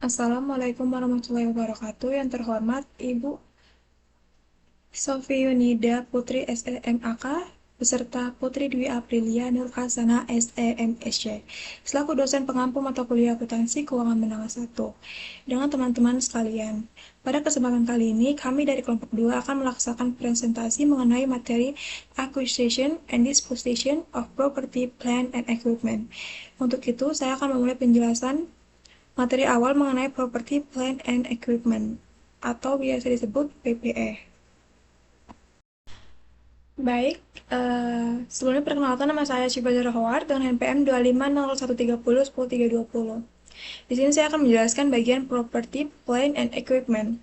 Assalamualaikum warahmatullahi wabarakatuh. Yang terhormat Ibu Sofi Yunida Putri SEMAK beserta Putri Dwi Aprilia Nur Hasana SEMSC selaku dosen pengampu mata kuliah akuntansi keuangan menengah 1. Dengan teman-teman sekalian, pada kesempatan kali ini kami dari kelompok 2 akan melaksanakan presentasi mengenai materi Acquisition and Disposition of Property, Plant and Equipment. Untuk itu, saya akan memulai penjelasan materi awal mengenai Property, Plant and Equipment atau biasa disebut PPE. Baik, sebelumnya perkenalkan nama saya Cibajar Howard dengan NPM 2501301030. Di sini saya akan menjelaskan bagian Property, Plant and Equipment.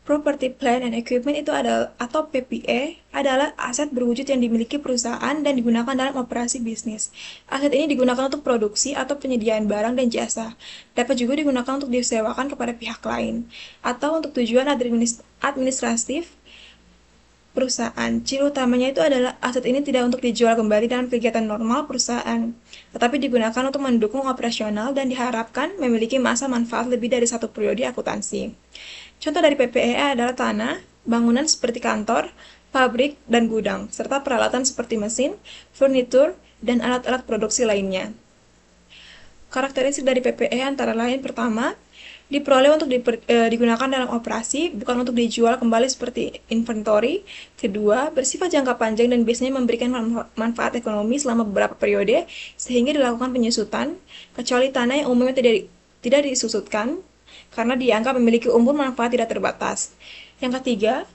Property, Plant and Equipment itu adalah atau PPE adalah aset berwujud yang dimiliki perusahaan dan digunakan dalam operasi bisnis. Aset ini digunakan untuk produksi atau penyediaan barang dan jasa. Dapat juga digunakan untuk disewakan kepada pihak lain atau untuk tujuan administratif perusahaan. Ciri utamanya itu adalah aset ini tidak untuk dijual kembali dalam kegiatan normal perusahaan, tetapi digunakan untuk mendukung operasional dan diharapkan memiliki masa manfaat lebih dari satu periode akuntansi. Contoh dari PPE adalah tanah, bangunan seperti kantor, pabrik, dan gudang, serta peralatan seperti mesin, furnitur, dan alat-alat produksi lainnya. Karakteristik dari PPE antara lain pertama, diperoleh untuk digunakan dalam operasi, bukan untuk dijual kembali seperti inventory. Kedua, bersifat jangka panjang dan biasanya memberikan manfaat ekonomi selama beberapa periode, sehingga dilakukan penyusutan, kecuali tanah yang umumnya tidak disusutkan, karena dianggap memiliki umur manfaat tidak terbatas. Yang ketiga,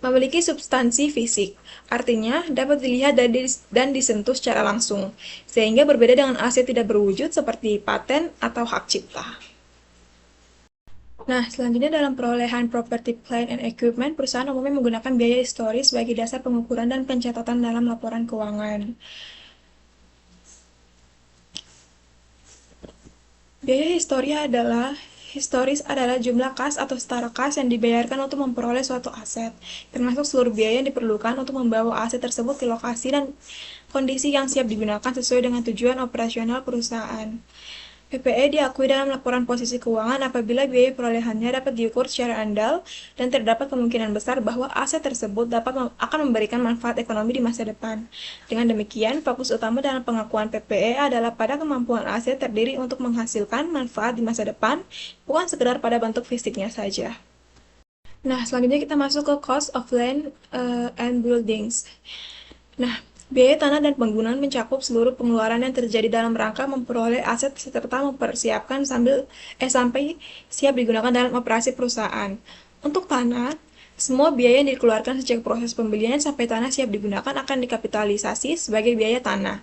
memiliki substansi fisik, artinya dapat dilihat dan disentuh secara langsung, sehingga berbeda dengan aset tidak berwujud seperti paten atau hak cipta. Nah, selanjutnya dalam perolehan property, plant, and equipment, perusahaan umumnya menggunakan biaya historis sebagai dasar pengukuran dan pencatatan dalam laporan keuangan. Biaya historis adalah jumlah kas atau setara kas yang dibayarkan untuk memperoleh suatu aset, termasuk seluruh biaya yang diperlukan untuk membawa aset tersebut ke lokasi dan kondisi yang siap digunakan sesuai dengan tujuan operasional perusahaan. PPE diakui dalam laporan posisi keuangan apabila biaya perolehannya dapat diukur secara andal dan terdapat kemungkinan besar bahwa aset tersebut akan memberikan manfaat ekonomi di masa depan. Dengan demikian, fokus utama dalam pengakuan PPE adalah pada kemampuan aset terdiri untuk menghasilkan manfaat di masa depan, bukan sekedar pada bentuk fisiknya saja. Nah, selanjutnya kita masuk ke cost of land and buildings. Nah, biaya tanah dan penggunaan mencakup seluruh pengeluaran yang terjadi dalam rangka memperoleh aset serta mempersiapkan sampai siap digunakan dalam operasi perusahaan. Untuk tanah, semua biaya yang dikeluarkan sejak proses pembelian sampai tanah siap digunakan akan dikapitalisasi sebagai biaya tanah.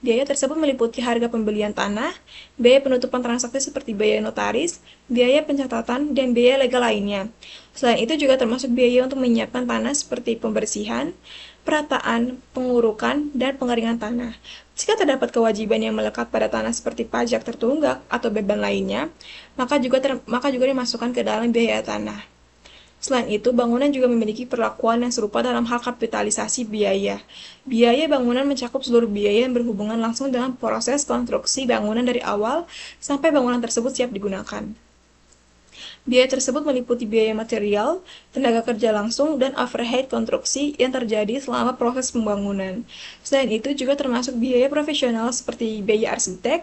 Biaya tersebut meliputi harga pembelian tanah, biaya penutupan transaksi seperti biaya notaris, biaya pencatatan, dan biaya legal lainnya. Selain itu juga termasuk biaya untuk menyiapkan tanah seperti pembersihan, perataan, pengurukan, dan pengeringan tanah. Jika terdapat kewajiban yang melekat pada tanah seperti pajak tertunggak atau beban lainnya, maka juga dimasukkan ke dalam biaya tanah. Selain itu, bangunan juga memiliki perlakuan yang serupa dalam hal kapitalisasi biaya. Biaya bangunan mencakup seluruh biaya yang berhubungan langsung dengan proses konstruksi bangunan dari awal sampai bangunan tersebut siap digunakan. Biaya tersebut meliputi biaya material, tenaga kerja langsung, dan overhead konstruksi yang terjadi selama proses pembangunan. Selain itu juga termasuk biaya profesional seperti biaya arsitek,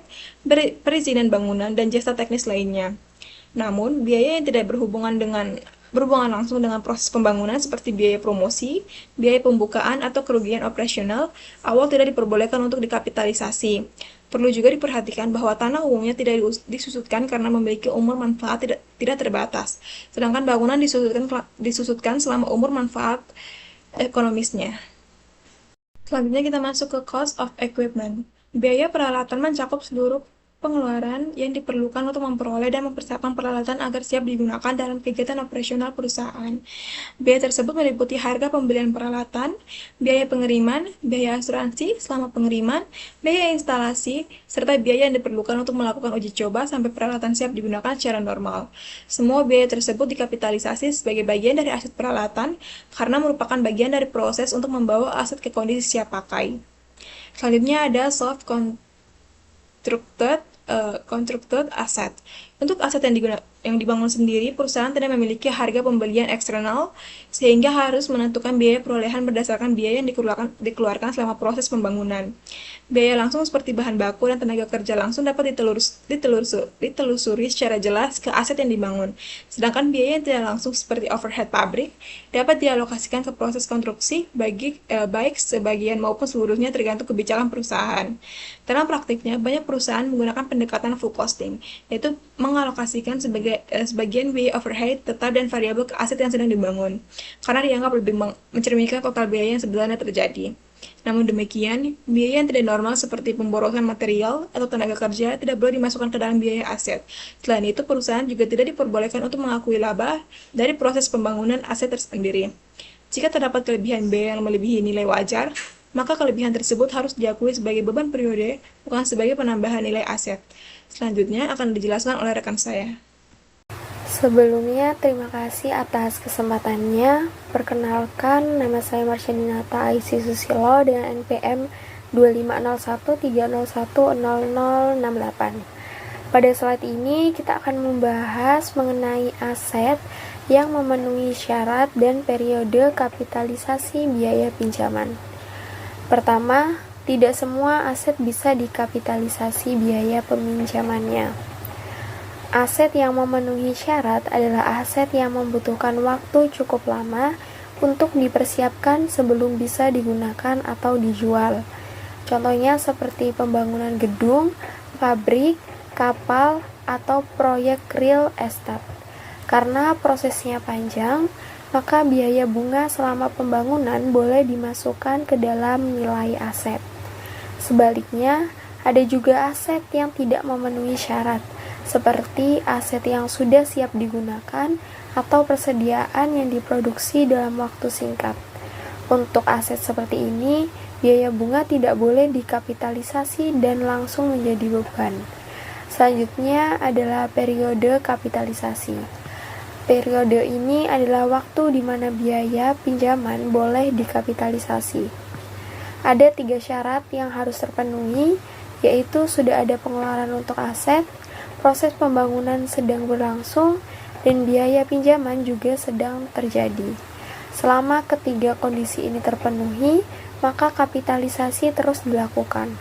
perizinan bangunan, dan jasa teknis lainnya. Namun, biaya yang tidak berhubungan langsung dengan proses pembangunan seperti biaya promosi, biaya pembukaan, atau kerugian operasional awal tidak diperbolehkan untuk dikapitalisasi. Perlu juga diperhatikan bahwa tanah umumnya tidak disusutkan karena memiliki umur manfaat tidak terbatas, sedangkan bangunan disusutkan selama umur manfaat ekonomisnya. Selanjutnya kita masuk ke cost of equipment. Biaya peralatan mencakup seluruh pengeluaran yang diperlukan untuk memperoleh dan mempersiapkan peralatan agar siap digunakan dalam kegiatan operasional perusahaan. Biaya tersebut meliputi harga pembelian peralatan, biaya pengiriman, biaya asuransi selama pengiriman, biaya instalasi, serta biaya yang diperlukan untuk melakukan uji coba sampai peralatan siap digunakan secara normal. Semua biaya tersebut dikapitalisasi sebagai bagian dari aset peralatan karena merupakan bagian dari proses untuk membawa aset ke kondisi siap pakai. Selanjutnya ada soft constructed constructed asset. Untuk aset yang dibangun sendiri, perusahaan tidak memiliki harga pembelian eksternal, sehingga harus menentukan biaya perolehan berdasarkan biaya yang dikeluarkan selama proses pembangunan. Biaya langsung seperti bahan baku dan tenaga kerja langsung dapat ditelusuri secara jelas ke aset yang dibangun. Sedangkan biaya yang tidak langsung seperti overhead pabrik dapat dialokasikan ke proses konstruksi baik sebagian maupun seluruhnya tergantung kebijakan perusahaan. Dalam praktiknya, banyak perusahaan menggunakan pendekatan full costing, yaitu mengalokasikan sebagian biaya overhead tetap dan variabel ke aset yang sedang dibangun, karena dianggap lebih mencerminkan total biaya yang sebenarnya terjadi. Namun demikian, biaya yang tidak normal seperti pemborosan material atau tenaga kerja tidak boleh dimasukkan ke dalam biaya aset. Selain itu, perusahaan juga tidak diperbolehkan untuk mengakui laba dari proses pembangunan aset tersendiri. Jika terdapat kelebihan biaya yang melebihi nilai wajar, maka kelebihan tersebut harus diakui sebagai beban periode, bukan sebagai penambahan nilai aset. Selanjutnya akan dijelaskan oleh rekan saya. Sebelumnya, terima kasih atas kesempatannya. Perkenalkan, nama saya Marsyanita Aisy Susilo dengan NPM 250130100068. Pada slide ini, kita akan membahas mengenai aset yang memenuhi syarat dan periode kapitalisasi biaya pinjaman. Pertama, tidak semua aset bisa dikapitalisasi biaya peminjamannya. Aset yang memenuhi syarat adalah aset yang membutuhkan waktu cukup lama untuk dipersiapkan sebelum bisa digunakan atau dijual. Contohnya seperti pembangunan gedung, pabrik, kapal, atau proyek real estate. Karena prosesnya panjang, maka biaya bunga selama pembangunan boleh dimasukkan ke dalam nilai aset. Sebaliknya, ada juga aset yang tidak memenuhi syarat, seperti aset yang sudah siap digunakan atau persediaan yang diproduksi dalam waktu singkat. Untuk aset seperti ini, biaya bunga tidak boleh dikapitalisasi dan langsung menjadi beban. Selanjutnya adalah periode kapitalisasi. Periode ini adalah waktu di mana biaya pinjaman boleh dikapitalisasi. Ada 3 syarat yang harus terpenuhi, yaitu sudah ada pengeluaran untuk aset, proses pembangunan sedang berlangsung, dan biaya pinjaman juga sedang terjadi. Selama ketiga kondisi ini terpenuhi, maka kapitalisasi terus dilakukan.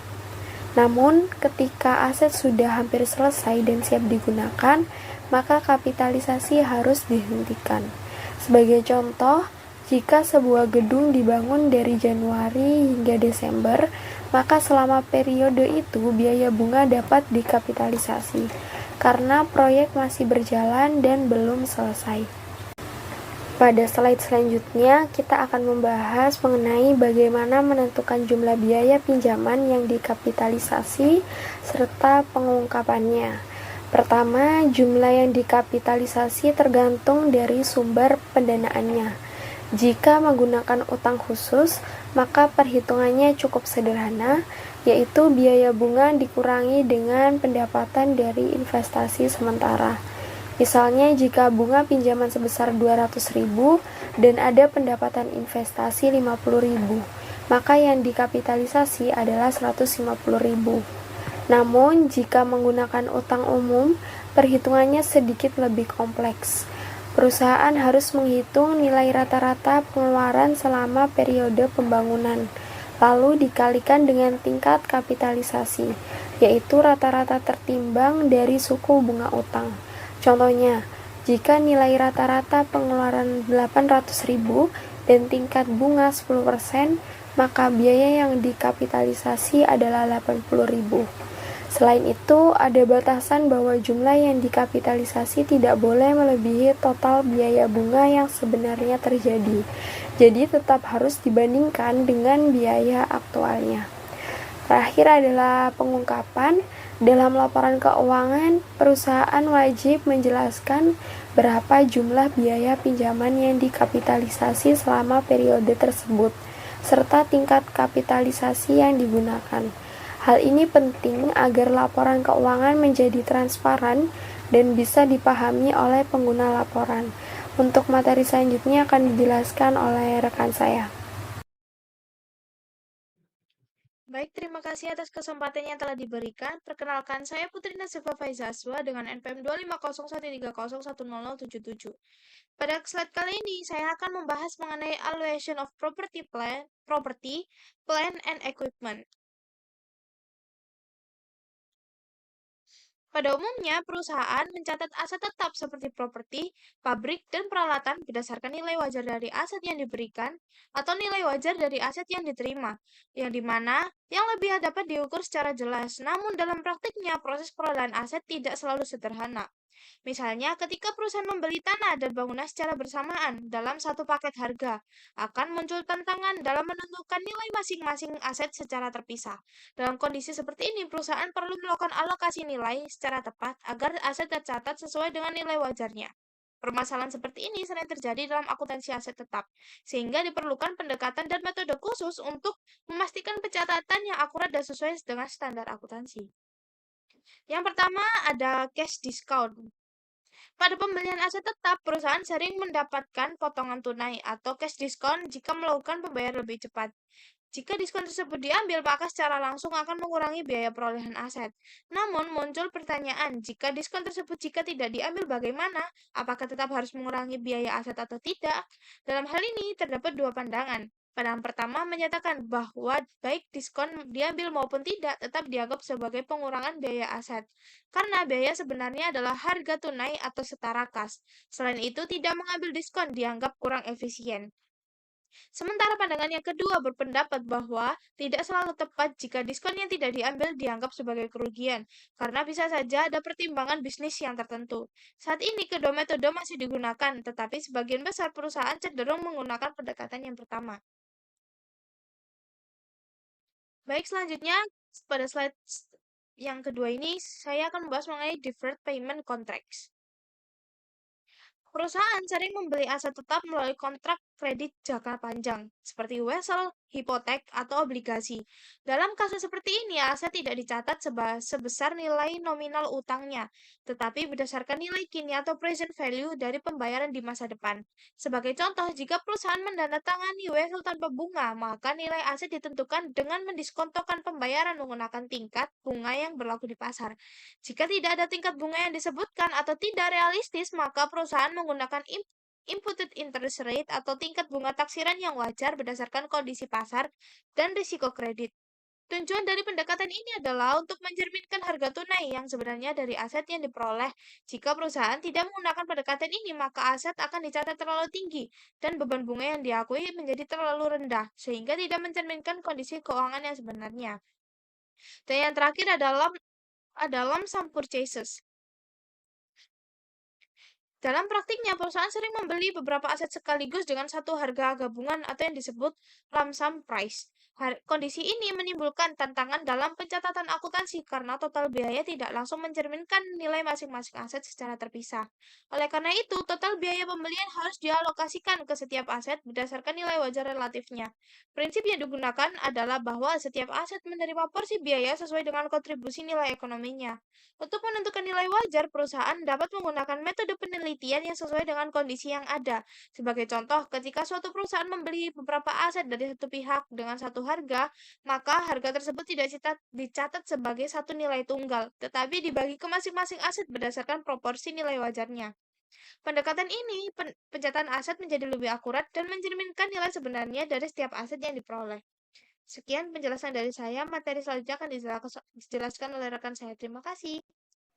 Namun, ketika aset sudah hampir selesai dan siap digunakan, maka kapitalisasi harus dihentikan. Sebagai contoh, jika sebuah gedung dibangun dari Januari hingga Desember, maka selama periode itu biaya bunga dapat dikapitalisasi, karena proyek masih berjalan dan belum selesai. Pada slide selanjutnya, kita akan membahas mengenai bagaimana menentukan jumlah biaya pinjaman yang dikapitalisasi serta pengungkapannya. Pertama, jumlah yang dikapitalisasi tergantung dari sumber pendanaannya. Jika menggunakan utang khusus, maka perhitungannya cukup sederhana, yaitu biaya bunga dikurangi dengan pendapatan dari investasi sementara. Misalnya, jika bunga pinjaman sebesar 200.000 dan ada pendapatan investasi 50.000, maka yang dikapitalisasi adalah 150.000. Namun, jika menggunakan utang umum, perhitungannya sedikit lebih kompleks. Perusahaan harus menghitung nilai rata-rata pengeluaran selama periode pembangunan, lalu dikalikan dengan tingkat kapitalisasi, yaitu rata-rata tertimbang dari suku bunga utang. Contohnya, jika nilai rata-rata pengeluaran 800.000 dan tingkat bunga 10%, maka biaya yang dikapitalisasi adalah 80.000. Selain itu, ada batasan bahwa jumlah yang dikapitalisasi tidak boleh melebihi total biaya bunga yang sebenarnya terjadi. Jadi tetap harus dibandingkan dengan biaya aktualnya. Terakhir adalah pengungkapan. Dalam laporan keuangan, perusahaan wajib menjelaskan berapa jumlah biaya pinjaman yang dikapitalisasi selama periode tersebut, serta tingkat kapitalisasi yang digunakan. Hal ini penting agar laporan keuangan menjadi transparan dan bisa dipahami oleh pengguna laporan. Untuk materi selanjutnya akan dijelaskan oleh rekan saya. Baik, terima terima kasih atas kesempatan yang telah diberikan. Perkenalkan, saya Putri Nasifa Faizaswa dengan NPM 25013010077. Pada slide kali ini, saya akan membahas mengenai evaluation of property, plan, and equipment. Pada umumnya, perusahaan mencatat aset tetap seperti properti, pabrik, dan peralatan berdasarkan nilai wajar dari aset yang diberikan atau nilai wajar dari aset yang diterima, yang dimana yang lebih dapat diukur secara jelas. Namun dalam praktiknya, proses pengelolaan aset tidak selalu sederhana. Misalnya, ketika perusahaan membeli tanah dan bangunan secara bersamaan dalam satu paket harga, akan muncul tantangan dalam menentukan nilai masing-masing aset secara terpisah. Dalam kondisi seperti ini, perusahaan perlu melakukan alokasi nilai secara tepat agar aset tercatat sesuai dengan nilai wajarnya. Permasalahan seperti ini sering terjadi dalam akuntansi aset tetap, sehingga diperlukan pendekatan dan metode khusus untuk memastikan pencatatan yang akurat dan sesuai dengan standar akuntansi. Yang pertama ada cash discount. Pada pembelian aset tetap, perusahaan sering mendapatkan potongan tunai atau cash discount jika melakukan pembayaran lebih cepat. Jika diskon tersebut diambil, maka secara langsung akan mengurangi biaya perolehan aset. Namun, muncul pertanyaan, jika diskon tersebut tidak diambil bagaimana? Apakah tetap harus mengurangi biaya aset atau tidak? Dalam hal ini, terdapat dua pandangan. Pandangan pertama menyatakan bahwa baik diskon diambil maupun tidak tetap dianggap sebagai pengurangan biaya aset, karena biaya sebenarnya adalah harga tunai atau setara kas. Selain itu, tidak mengambil diskon dianggap kurang efisien. Sementara pandangan yang kedua berpendapat bahwa tidak selalu tepat jika diskon yang tidak diambil dianggap sebagai kerugian, karena bisa saja ada pertimbangan bisnis yang tertentu. Saat ini kedua metode masih digunakan, tetapi sebagian besar perusahaan cenderung menggunakan pendekatan yang pertama. Baik, selanjutnya pada slide yang kedua ini saya akan membahas mengenai deferred payment contracts. Perusahaan sering membeli aset tetap melalui kontrak kredit jangka panjang, seperti wesel, hipotek, atau obligasi. Dalam kasus seperti ini, aset tidak dicatat sebesar nilai nominal utangnya, tetapi berdasarkan nilai kini atau present value dari pembayaran di masa depan. Sebagai contoh, jika perusahaan mendandatangani wesel tanpa bunga, maka nilai aset ditentukan dengan mendiskontokan pembayaran menggunakan tingkat bunga yang berlaku di pasar. Jika tidak ada tingkat bunga yang disebutkan atau tidak realistis, maka perusahaan menggunakan imputed interest rate atau tingkat bunga taksiran yang wajar berdasarkan kondisi pasar dan risiko kredit. Tujuan dari pendekatan ini adalah untuk mencerminkan harga tunai yang sebenarnya dari aset yang diperoleh. Jika perusahaan tidak menggunakan pendekatan ini, maka aset akan dicatat terlalu tinggi dan beban bunga yang diakui menjadi terlalu rendah, sehingga tidak mencerminkan kondisi keuangan yang sebenarnya. Dan yang terakhir adalah lump sum purchases. Dalam praktiknya, perusahaan sering membeli beberapa aset sekaligus dengan satu harga gabungan atau yang disebut lump sum price. Kondisi ini menimbulkan tantangan dalam pencatatan akuntansi karena total biaya tidak langsung mencerminkan nilai masing-masing aset secara terpisah. Oleh karena itu, total biaya pembelian harus dialokasikan ke setiap aset berdasarkan nilai wajar relatifnya. Prinsip yang digunakan adalah bahwa setiap aset menerima porsi biaya sesuai dengan kontribusi nilai ekonominya. Untuk menentukan nilai wajar, perusahaan dapat menggunakan metode penelitian yang sesuai dengan kondisi yang ada. Sebagai contoh, ketika suatu perusahaan membeli beberapa aset dari satu pihak dengan satu harga, maka harga tersebut tidak dicatat sebagai satu nilai tunggal, tetapi dibagi ke masing-masing aset berdasarkan proporsi nilai wajarnya. Pendekatan ini, pencatatan aset menjadi lebih akurat dan mencerminkan nilai sebenarnya dari setiap aset yang diperoleh. Sekian penjelasan dari saya, materi selanjutnya akan dijelaskan oleh rekan saya. Terima kasih.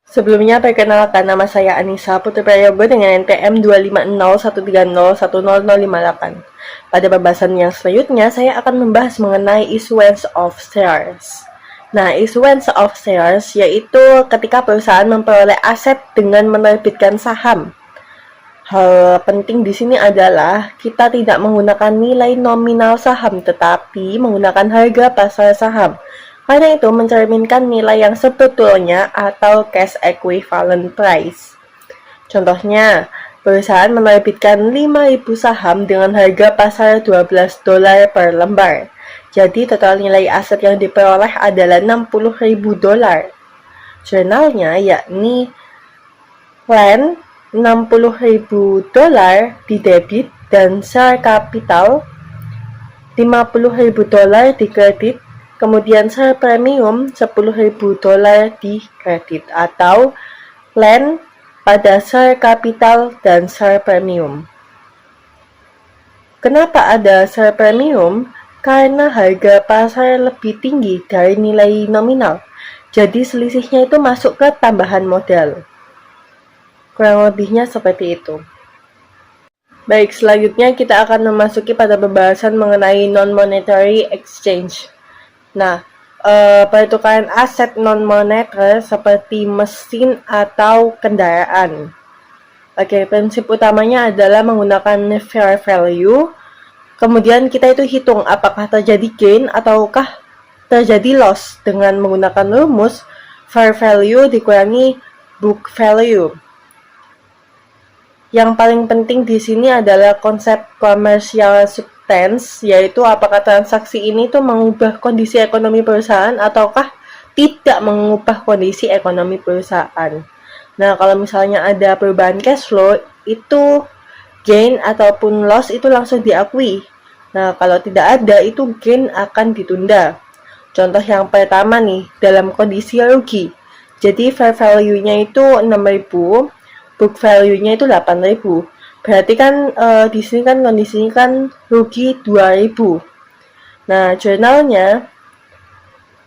Sebelumnya, perkenalkan, nama saya Anissa Putri Prayogo dengan NPM 25013010058. Pada pembahasan yang selanjutnya, saya akan membahas mengenai issuance of shares. Nah, issuance of shares yaitu ketika perusahaan memperoleh aset dengan menerbitkan saham. Hal penting di sini adalah kita tidak menggunakan nilai nominal saham, tetapi menggunakan harga pasar saham. Karena itu mencerminkan nilai yang sebetulnya atau cash equivalent price. Contohnya, perusahaan menerbitkan 5.000 saham dengan harga pasar $12 per lembar. Jadi total nilai aset yang diperoleh adalah $60.000. Jurnalnya yakni land $60.000 di debit dan share capital $50.000 di kredit kemudian share premium $10.000 di kredit atau land pada share capital dan share premium. Kenapa ada share premium? Karena harga pasar lebih tinggi dari nilai nominal. Jadi selisihnya itu masuk ke tambahan modal. Kurang lebihnya seperti itu. Baik, selanjutnya kita akan memasuki pada pembahasan mengenai non-monetary exchange. Nah, pertukaran aset non-moneter seperti mesin atau kendaraan. Oke, prinsip utamanya adalah menggunakan fair value. Kemudian kita itu hitung apakah terjadi gain ataukah terjadi loss dengan menggunakan rumus fair value dikurangi book value. Yang paling penting di sini adalah konsep commercial substance, yaitu apakah transaksi ini tuh mengubah kondisi ekonomi perusahaan ataukah tidak mengubah kondisi ekonomi perusahaan. Nah, kalau misalnya ada perubahan cash flow, itu gain ataupun loss itu langsung diakui. Nah, kalau tidak ada, itu gain akan ditunda. Contoh yang pertama nih, dalam kondisi rugi. Jadi fair value-nya itu 6.000, book value-nya itu 8.000. Berarti kan di sini kan kondisinya kan rugi 2.000. Nah, jurnalnya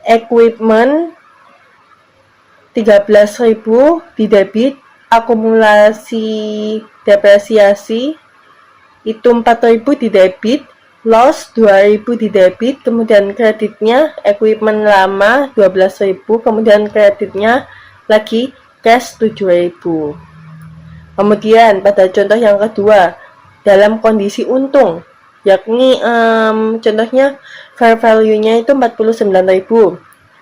equipment 13.000 di debit, akumulasi depresiasi itu 4.000 di debit, loss 2.000 di debit, kemudian kreditnya equipment lama 12.000, kemudian kreditnya lagi cash 7.000. Kemudian pada contoh yang kedua, dalam kondisi untung, yakni contohnya fair value-nya itu 49.000,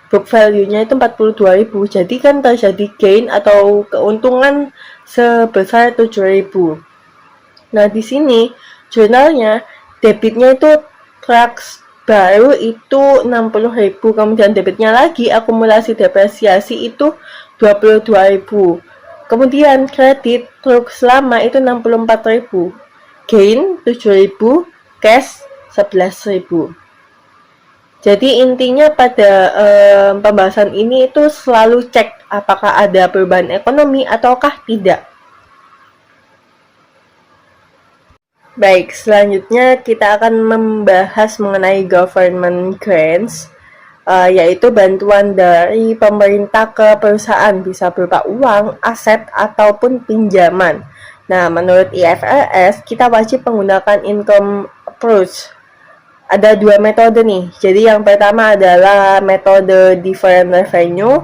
book value-nya itu 42.000, jadi kan terjadi gain atau keuntungan sebesar 7.000. Nah, di sini jurnalnya debitnya itu traks baru itu 60.000, kemudian debitnya lagi akumulasi depresiasi itu 22.000. Kemudian kredit truk lama itu 64.000. Gain 7.000, cash 11.000. Jadi intinya pada pembahasan ini itu selalu cek apakah ada perubahan ekonomi ataukah tidak. Baik, selanjutnya kita akan membahas mengenai government grants, yaitu bantuan dari pemerintah ke perusahaan, bisa berupa uang, aset, ataupun pinjaman. Nah, menurut IFRS, kita wajib menggunakan income approach. Ada dua metode nih, jadi yang pertama adalah metode different revenue.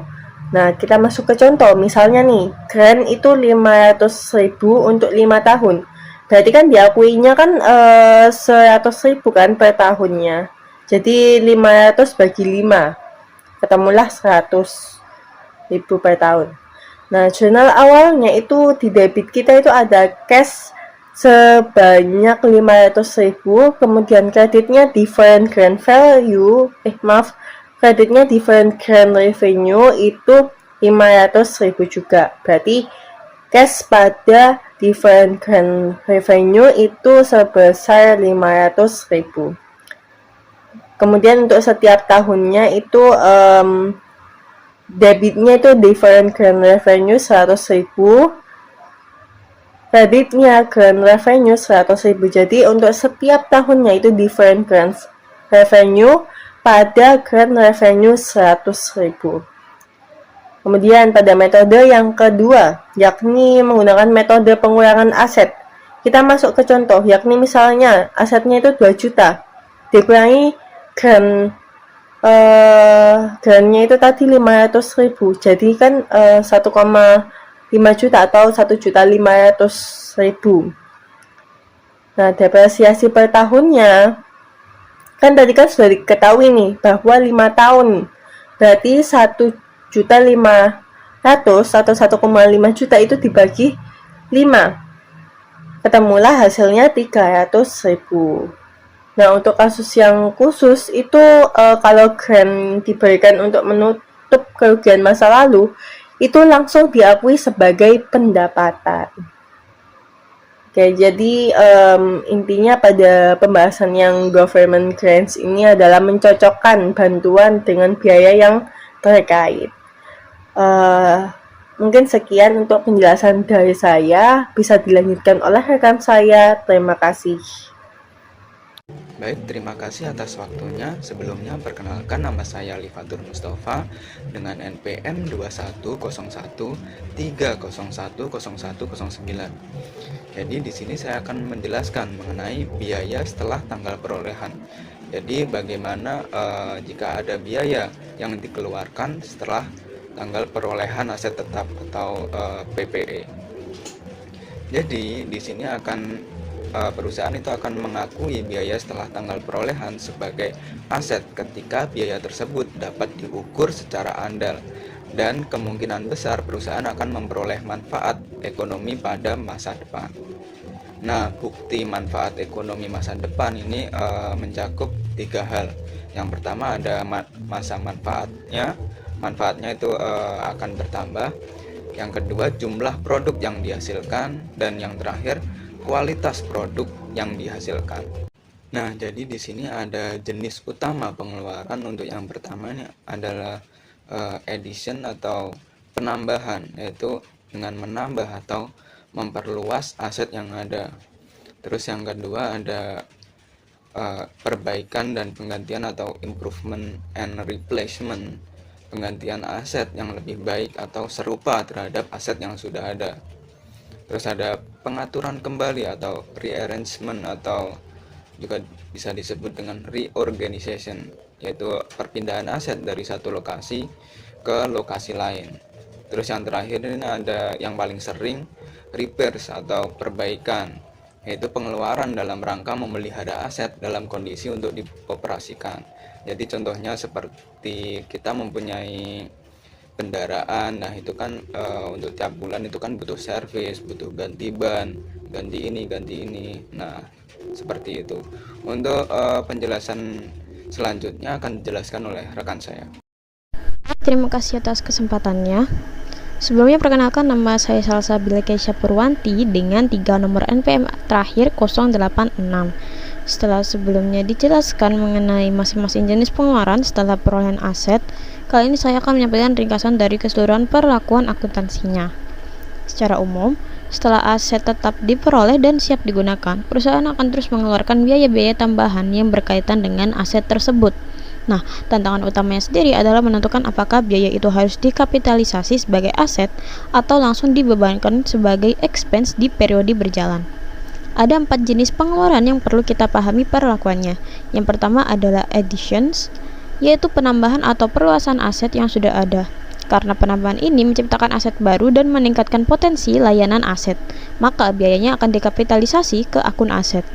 Nah, kita masuk ke contoh, misalnya nih, grant itu 500.000 untuk 5 tahun. Berarti kan diakuinya kan 100.000 kan per tahunnya. Jadi 500 bagi 5. Ketemulah 100.000 per tahun. Nah, jurnal awalnya itu di debit kita itu ada cash sebanyak 500.000, kemudian kreditnya different grant value, kreditnya different grant revenue itu 500.000 juga. Berarti cash pada different grant revenue itu sebesar 500.000. Kemudian untuk setiap tahunnya itu debitnya itu different grant revenue 100.000, kreditnya grant revenue 100.000. Jadi untuk setiap tahunnya itu different grant revenue pada grant revenue 100.000. Kemudian pada metode yang kedua, yakni menggunakan metode pengurangan aset. Kita masuk ke contoh, yakni misalnya asetnya itu 2 juta, dikurangi grantnya itu tadi 500.000, jadi kan 1,5 juta atau 1.500.000. Nah, depresiasi per tahunnya, kan tadi kan sudah diketahui nih, bahwa 5 tahun, berarti 1.500.000 atau 1,5 juta itu dibagi 5. Ketemulah hasilnya 300.000. Nah, untuk kasus yang khusus itu kalau grant diberikan untuk menutup kerugian masa lalu, itu langsung diakui sebagai pendapatan. Oke, jadi intinya pada pembahasan yang government grants ini adalah mencocokkan bantuan dengan biaya yang terkait. Mungkin sekian untuk penjelasan dari saya, bisa dilanjutkan oleh rekan saya. Terima kasih. Baik, terima kasih atas waktunya. Sebelumnya perkenalkan, nama saya Lifatur Mustafa dengan NPM 210130101009. Jadi di sini saya akan menjelaskan mengenai biaya setelah tanggal perolehan. Jadi bagaimana jika ada biaya yang dikeluarkan setelah tanggal perolehan aset tetap atau PPE. Jadi di sini perusahaan itu akan mengakui biaya setelah tanggal perolehan sebagai aset ketika biaya tersebut dapat diukur secara andal dan kemungkinan besar perusahaan akan memperoleh manfaat ekonomi pada masa depan. Nah, bukti manfaat ekonomi masa depan ini mencakup 3 hal. Yang pertama ada masa manfaatnya itu akan bertambah. Yang kedua, jumlah produk yang dihasilkan, dan yang terakhir, kualitas produk yang dihasilkan. Nah, jadi di sini ada jenis utama pengeluaran. Untuk yang pertama ini adalah addition atau penambahan, yaitu dengan menambah atau memperluas aset yang ada. Terus yang kedua ada perbaikan dan penggantian atau improvement and replacement, penggantian aset yang lebih baik atau serupa terhadap aset yang sudah ada. Terus ada pengaturan kembali atau rearrangement atau juga bisa disebut dengan reorganization, yaitu perpindahan aset dari satu lokasi ke lokasi lain. Terus yang terakhir ini ada yang paling sering, repairs atau perbaikan, yaitu pengeluaran dalam rangka memelihara aset dalam kondisi untuk dioperasikan. Jadi contohnya seperti kita mempunyai kendaraan, nah itu kan untuk tiap bulan itu kan butuh servis, butuh ganti ban, ganti ini. Nah, seperti itu. Untuk penjelasan selanjutnya akan dijelaskan oleh rekan saya. Terima kasih atas kesempatannya. Sebelumnya perkenalkan, nama saya Salsabila Keisha Purwanti dengan 3 nomor NPM terakhir 086. Setelah sebelumnya dijelaskan mengenai masing-masing jenis pengeluaran setelah perolehan aset, kali ini saya akan menyampaikan ringkasan dari keseluruhan perlakuan akuntansinya. Secara umum, setelah aset tetap diperoleh dan siap digunakan, perusahaan akan terus mengeluarkan biaya-biaya tambahan yang berkaitan dengan aset tersebut. Nah, tantangan utamanya sendiri adalah menentukan apakah biaya itu harus dikapitalisasi sebagai aset atau langsung dibebankan sebagai expense di periode berjalan. Ada 4 jenis pengeluaran yang perlu kita pahami perlakuannya. Yang pertama adalah additions, yaitu penambahan atau perluasan aset yang sudah ada. Karena penambahan ini menciptakan aset baru dan meningkatkan potensi layanan aset, maka biayanya akan dikapitalisasi ke akun aset.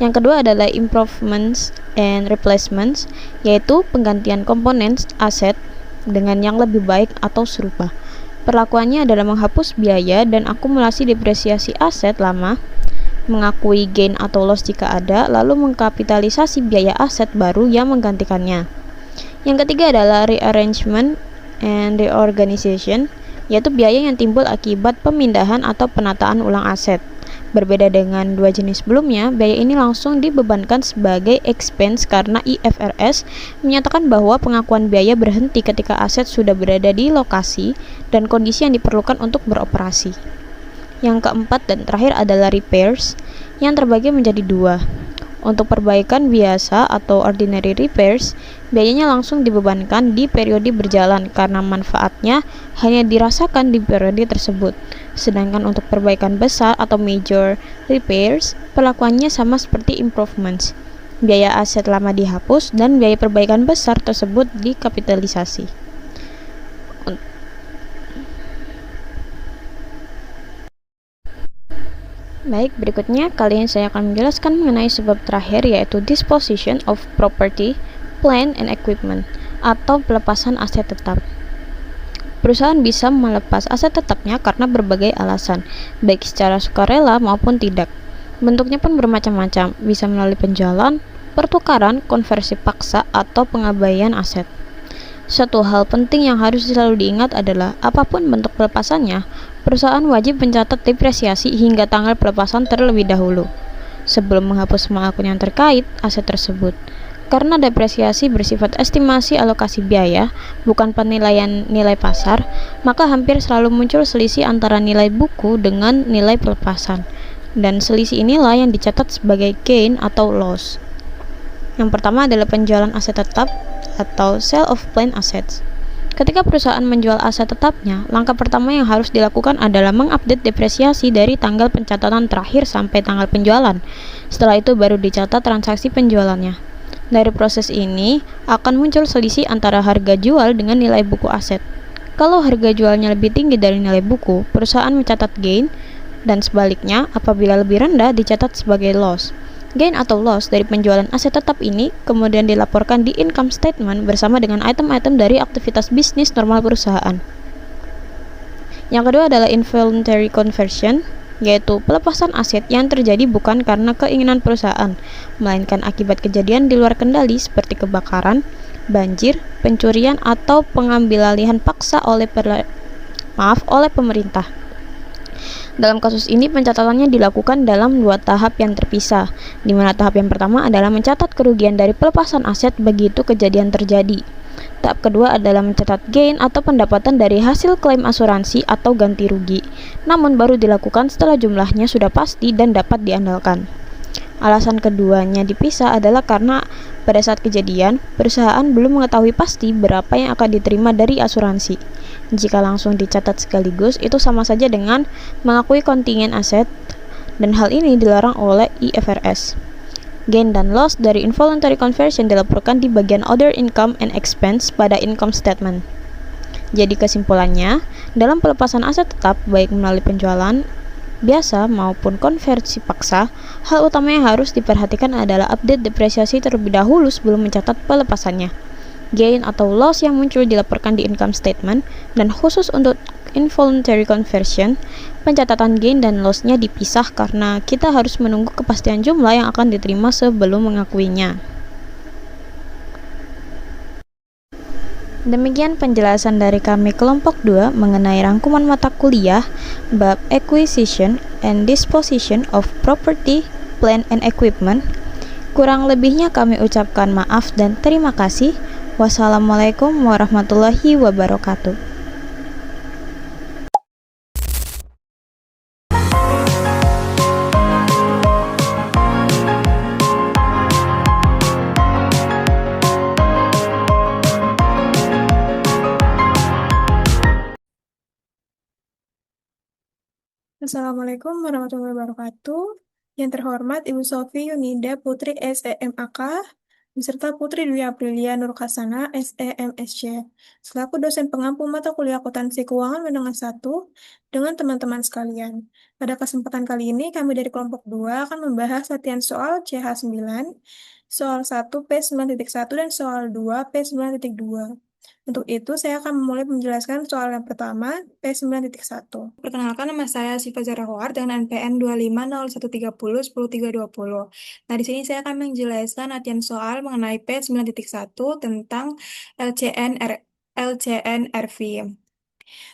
Yang kedua adalah improvements and replacements, yaitu penggantian komponen aset dengan yang lebih baik atau serupa. Perlakuannya adalah menghapus biaya dan akumulasi depresiasi aset lama, mengakui gain atau loss jika ada, lalu mengkapitalisasi biaya aset baru yang menggantikannya. Yang ketiga adalah rearrangement and reorganization, yaitu biaya yang timbul akibat pemindahan atau penataan ulang aset. Berbeda dengan 2 jenis sebelumnya, biaya ini langsung dibebankan sebagai expense karena IFRS menyatakan bahwa pengakuan biaya berhenti ketika aset sudah berada di lokasi dan kondisi yang diperlukan untuk beroperasi. Yang keempat dan terakhir adalah repairs, yang terbagi menjadi 2. Untuk perbaikan biasa atau ordinary repairs, biayanya langsung dibebankan di periode berjalan karena manfaatnya hanya dirasakan di periode tersebut. Sedangkan untuk perbaikan besar atau major repairs, perlakuannya sama seperti improvements. Biaya aset lama dihapus dan biaya perbaikan besar tersebut dikapitalisasi. Baik, berikutnya kali ini saya akan menjelaskan mengenai sebab terakhir, yaitu disposition of property, plant and equipment, atau pelepasan aset tetap. Perusahaan bisa melepas aset tetapnya karena berbagai alasan, baik secara sukarela maupun tidak. Bentuknya pun bermacam-macam, bisa melalui penjualan, pertukaran, konversi paksa, atau pengabaian aset. Satu hal penting yang harus selalu diingat adalah apapun bentuk pelepasannya, perusahaan wajib mencatat depresiasi hingga tanggal pelepasan terlebih dahulu, sebelum menghapus semua akun yang terkait aset tersebut. Karena depresiasi bersifat estimasi alokasi biaya, bukan penilaian nilai pasar, maka hampir selalu muncul selisih antara nilai buku dengan nilai pelepasan. Dan selisih inilah yang dicatat sebagai gain atau loss. Yang pertama adalah penjualan aset tetap atau sale of planned assets. Ketika perusahaan menjual aset tetapnya, langkah pertama yang harus dilakukan adalah mengupdate depresiasi dari tanggal pencatatan terakhir sampai tanggal penjualan. Setelah itu baru dicatat transaksi penjualannya. Dari proses ini akan muncul selisih antara harga jual dengan nilai buku aset. Kalau harga jualnya lebih tinggi dari nilai buku, perusahaan mencatat gain, dan sebaliknya, apabila lebih rendah dicatat sebagai loss. Gain atau loss dari penjualan aset tetap ini kemudian dilaporkan di income statement bersama dengan item-item dari aktivitas bisnis normal perusahaan. Yang kedua adalah involuntary conversion, yaitu pelepasan aset yang terjadi bukan karena keinginan perusahaan, melainkan akibat kejadian di luar kendali seperti kebakaran, banjir, pencurian, atau pengambilalihan paksa oleh pemerintah. Dalam kasus ini pencatatannya dilakukan dalam dua tahap yang terpisah, di mana tahap yang pertama adalah mencatat kerugian dari pelepasan aset begitu kejadian terjadi. Tahap kedua adalah mencatat gain atau pendapatan dari hasil klaim asuransi atau ganti rugi, namun baru dilakukan setelah jumlahnya sudah pasti dan dapat diandalkan. Alasan keduanya dipisah adalah karena pada saat kejadian, perusahaan belum mengetahui pasti berapa yang akan diterima dari asuransi. Jika langsung dicatat sekaligus, itu sama saja dengan mengakui kontingen aset, dan hal ini dilarang oleh IFRS. Gain dan loss dari involuntary conversion dilaporkan di bagian other income and expense pada income statement. Jadi kesimpulannya, dalam pelepasan aset tetap baik melalui penjualan biasa maupun konversi paksa, hal utama yang harus diperhatikan adalah update depresiasi terlebih dahulu sebelum mencatat pelepasannya. Gain atau loss yang muncul dilaporkan di income statement, dan khusus untuk involuntary conversion, pencatatan gain dan loss-nya dipisah karena kita harus menunggu kepastian jumlah yang akan diterima sebelum mengakuinya. Demikian penjelasan dari kami kelompok 2 mengenai rangkuman mata kuliah bab Acquisition and Disposition of Property, Plant and Equipment. Kurang lebihnya kami ucapkan maaf dan terima kasih. Wassalamualaikum warahmatullahi wabarakatuh. Assalamualaikum warahmatullahi wabarakatuh. Yang terhormat Ibu Sofi Yunida Putri SEMAK, beserta Putri Dwi Aprilia Nurkasana SEMSC, selaku dosen pengampu mata kuliah akuntansi keuangan menengah 1 dengan teman-teman sekalian. Pada kesempatan kali ini, kami dari kelompok 2 akan membahas latihan soal CH9, soal 1 P9.1 dan soal 2 P9.2. Untuk itu, saya akan memulai menjelaskan soal yang pertama, P9.1. Perkenalkan, nama saya Siva Zarahwar dengan NPM 250130100320. Nah, di sini saya akan menjelaskan latihan soal mengenai P9.1 tentang LCNRV.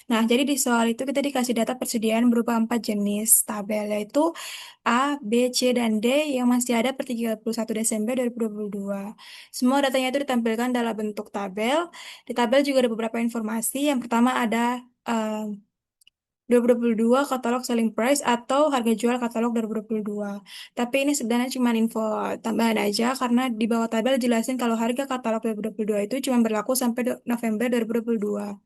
Nah, jadi di soal itu kita dikasih data persediaan berupa 4 jenis tabel, yaitu A, B, C, dan D yang masih ada per 31 Desember 2022. Semua datanya itu ditampilkan dalam bentuk tabel. Di tabel juga ada beberapa informasi. Yang pertama ada 2022 katalog selling price atau harga jual katalog 2022. Tapi ini sebenarnya cuma info tambahan aja karena di bawah tabel jelasin kalau harga katalog 2022 itu cuma berlaku sampai November 2022.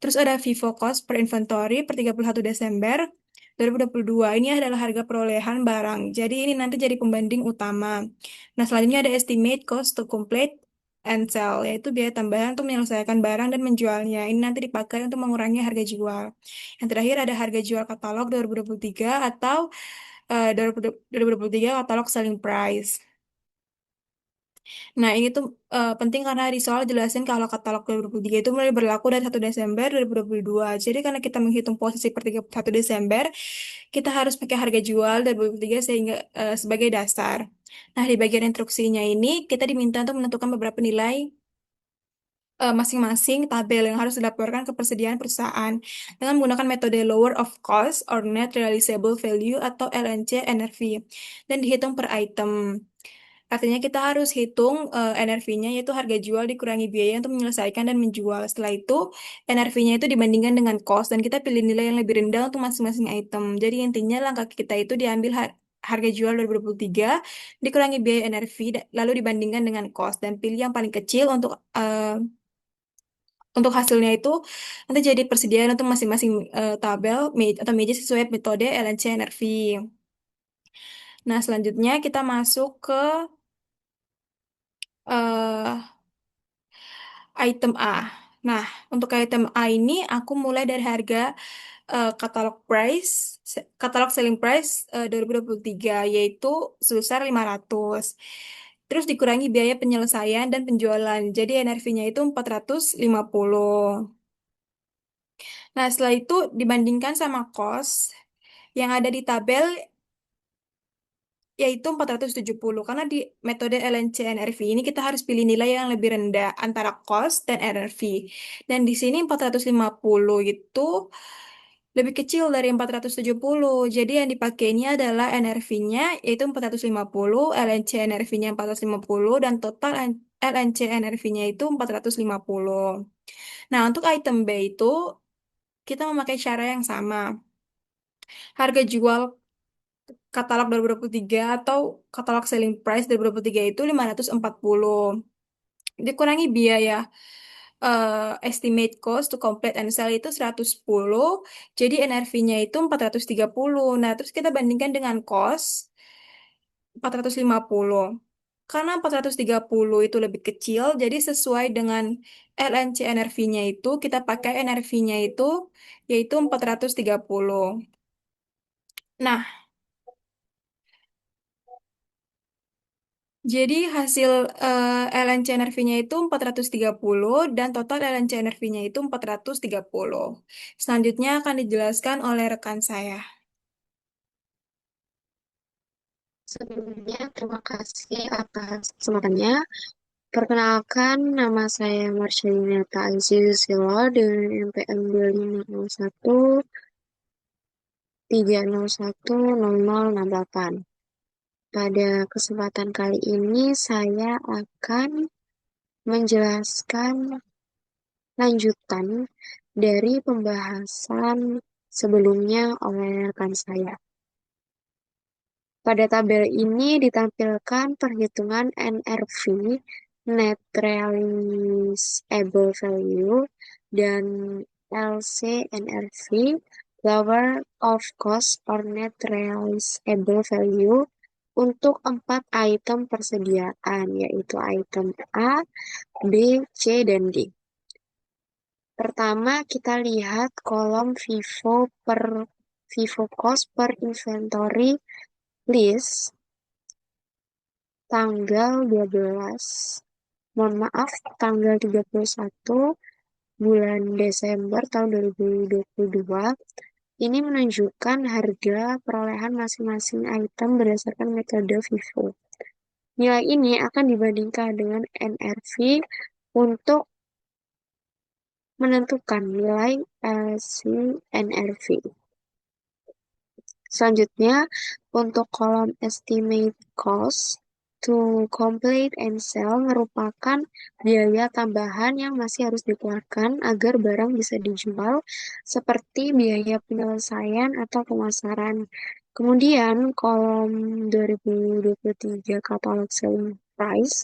Terus ada Vivo Cost per inventory per 31 Desember 2022. Ini adalah harga perolehan barang. Jadi ini nanti jadi pembanding utama. Nah, selanjutnya ada estimate cost to complete and sell, yaitu biaya tambahan untuk menyelesaikan barang dan menjualnya. Ini nanti dipakai untuk mengurangi harga jual. Yang terakhir ada harga jual katalog 2023 atau 2023 katalog selling price. Nah, ini tuh penting karena di soal jelasin kalau katalog 2023 itu mulai berlaku dari 1 Desember 2022. Jadi karena kita menghitung posisi per 31 Desember, kita harus pakai harga jual 2023 sehingga sebagai dasar. Nah, di bagian instruksinya ini kita diminta untuk menentukan beberapa nilai masing-masing tabel yang harus dilaporkan ke persediaan perusahaan dengan menggunakan metode lower of cost or net realizable value atau LNC NRV dan dihitung per item. Artinya kita harus hitung NRV-nya yaitu harga jual dikurangi biaya untuk menyelesaikan dan menjual. Setelah itu NRV-nya itu dibandingkan dengan cost dan kita pilih nilai yang lebih rendah untuk masing-masing item. Jadi intinya langkah kita itu diambil harga jual 2023 dikurangi biaya NRV lalu dibandingkan dengan cost dan pilih yang paling kecil untuk hasilnya itu nanti jadi persediaan untuk masing-masing tabel atau meja sesuai metode LNC NRV. Nah, selanjutnya kita masuk ke eh, item A. Nah, untuk item A ini aku mulai dari harga katalog selling price 2023 yaitu sebesar 500. Terus dikurangi biaya penyelesaian dan penjualan. Jadi NRV-nya itu 450. Nah, setelah itu dibandingkan sama cost yang ada di tabel yaitu 470. Karena di metode LNC NRV ini kita harus pilih nilai yang lebih rendah antara cost dan NRV. Dan di sini 450 itu lebih kecil dari 470. Jadi yang dipakai ini adalah NRV-nya yaitu 450, LNC NRV-nya 450 dan total LNC NRV-nya itu 450. Nah, untuk item B itu kita memakai cara yang sama. Harga jual katalog 2023 atau katalog selling price 2023 itu 540. Dikurangi biaya estimate cost to complete and sell itu 110. Jadi NRV-nya itu 430. Nah, terus kita bandingkan dengan cost 450. Karena 430 itu lebih kecil, jadi sesuai dengan LNC NRV-nya itu, kita pakai NRV-nya itu yaitu 430. Nah, jadi hasil LNC NRV-nya itu 430 dan total LNC NRV-nya itu 430. Selanjutnya akan dijelaskan oleh rekan saya. Sebelumnya, terima kasih atas kesempatannya. Perkenalkan, nama saya Marcelina Azizusilo dengan NPM 2501 3010068. Pada kesempatan kali ini, saya akan menjelaskan lanjutan dari pembahasan sebelumnya oleh rekan saya. Pada tabel ini ditampilkan perhitungan NRV, Net Realizable Value, dan LCNRV, Lower of Cost or Net Realizable Value, untuk 4 item persediaan, yaitu item A, B, C, dan D. Pertama, kita lihat kolom FIFO cost per inventory list tanggal 12, tanggal 31 bulan Desember tahun 2022. Ini menunjukkan harga perolehan masing-masing item berdasarkan metode FIFO. Nilai ini akan dibandingkan dengan NRV untuk menentukan nilai LCNRV. Selanjutnya, untuk kolom estimate cost to complete and sell merupakan biaya tambahan yang masih harus dikeluarkan agar barang bisa dijual, seperti biaya penyelesaian atau pemasaran. Kemudian, kolom 2023 katalog selling price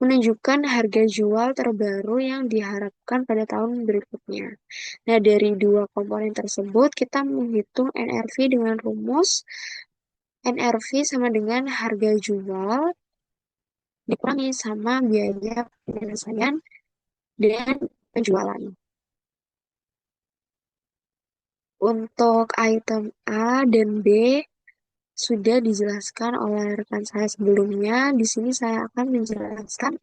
menunjukkan harga jual terbaru yang diharapkan pada tahun berikutnya. Nah, dari dua komponen tersebut, kita menghitung NRV dengan rumus NRV sama dengan harga jual dikurangi sama biaya penyelesaian dan penjualan. Untuk item A dan B sudah dijelaskan oleh rekan saya sebelumnya. Di sini saya akan menjelaskan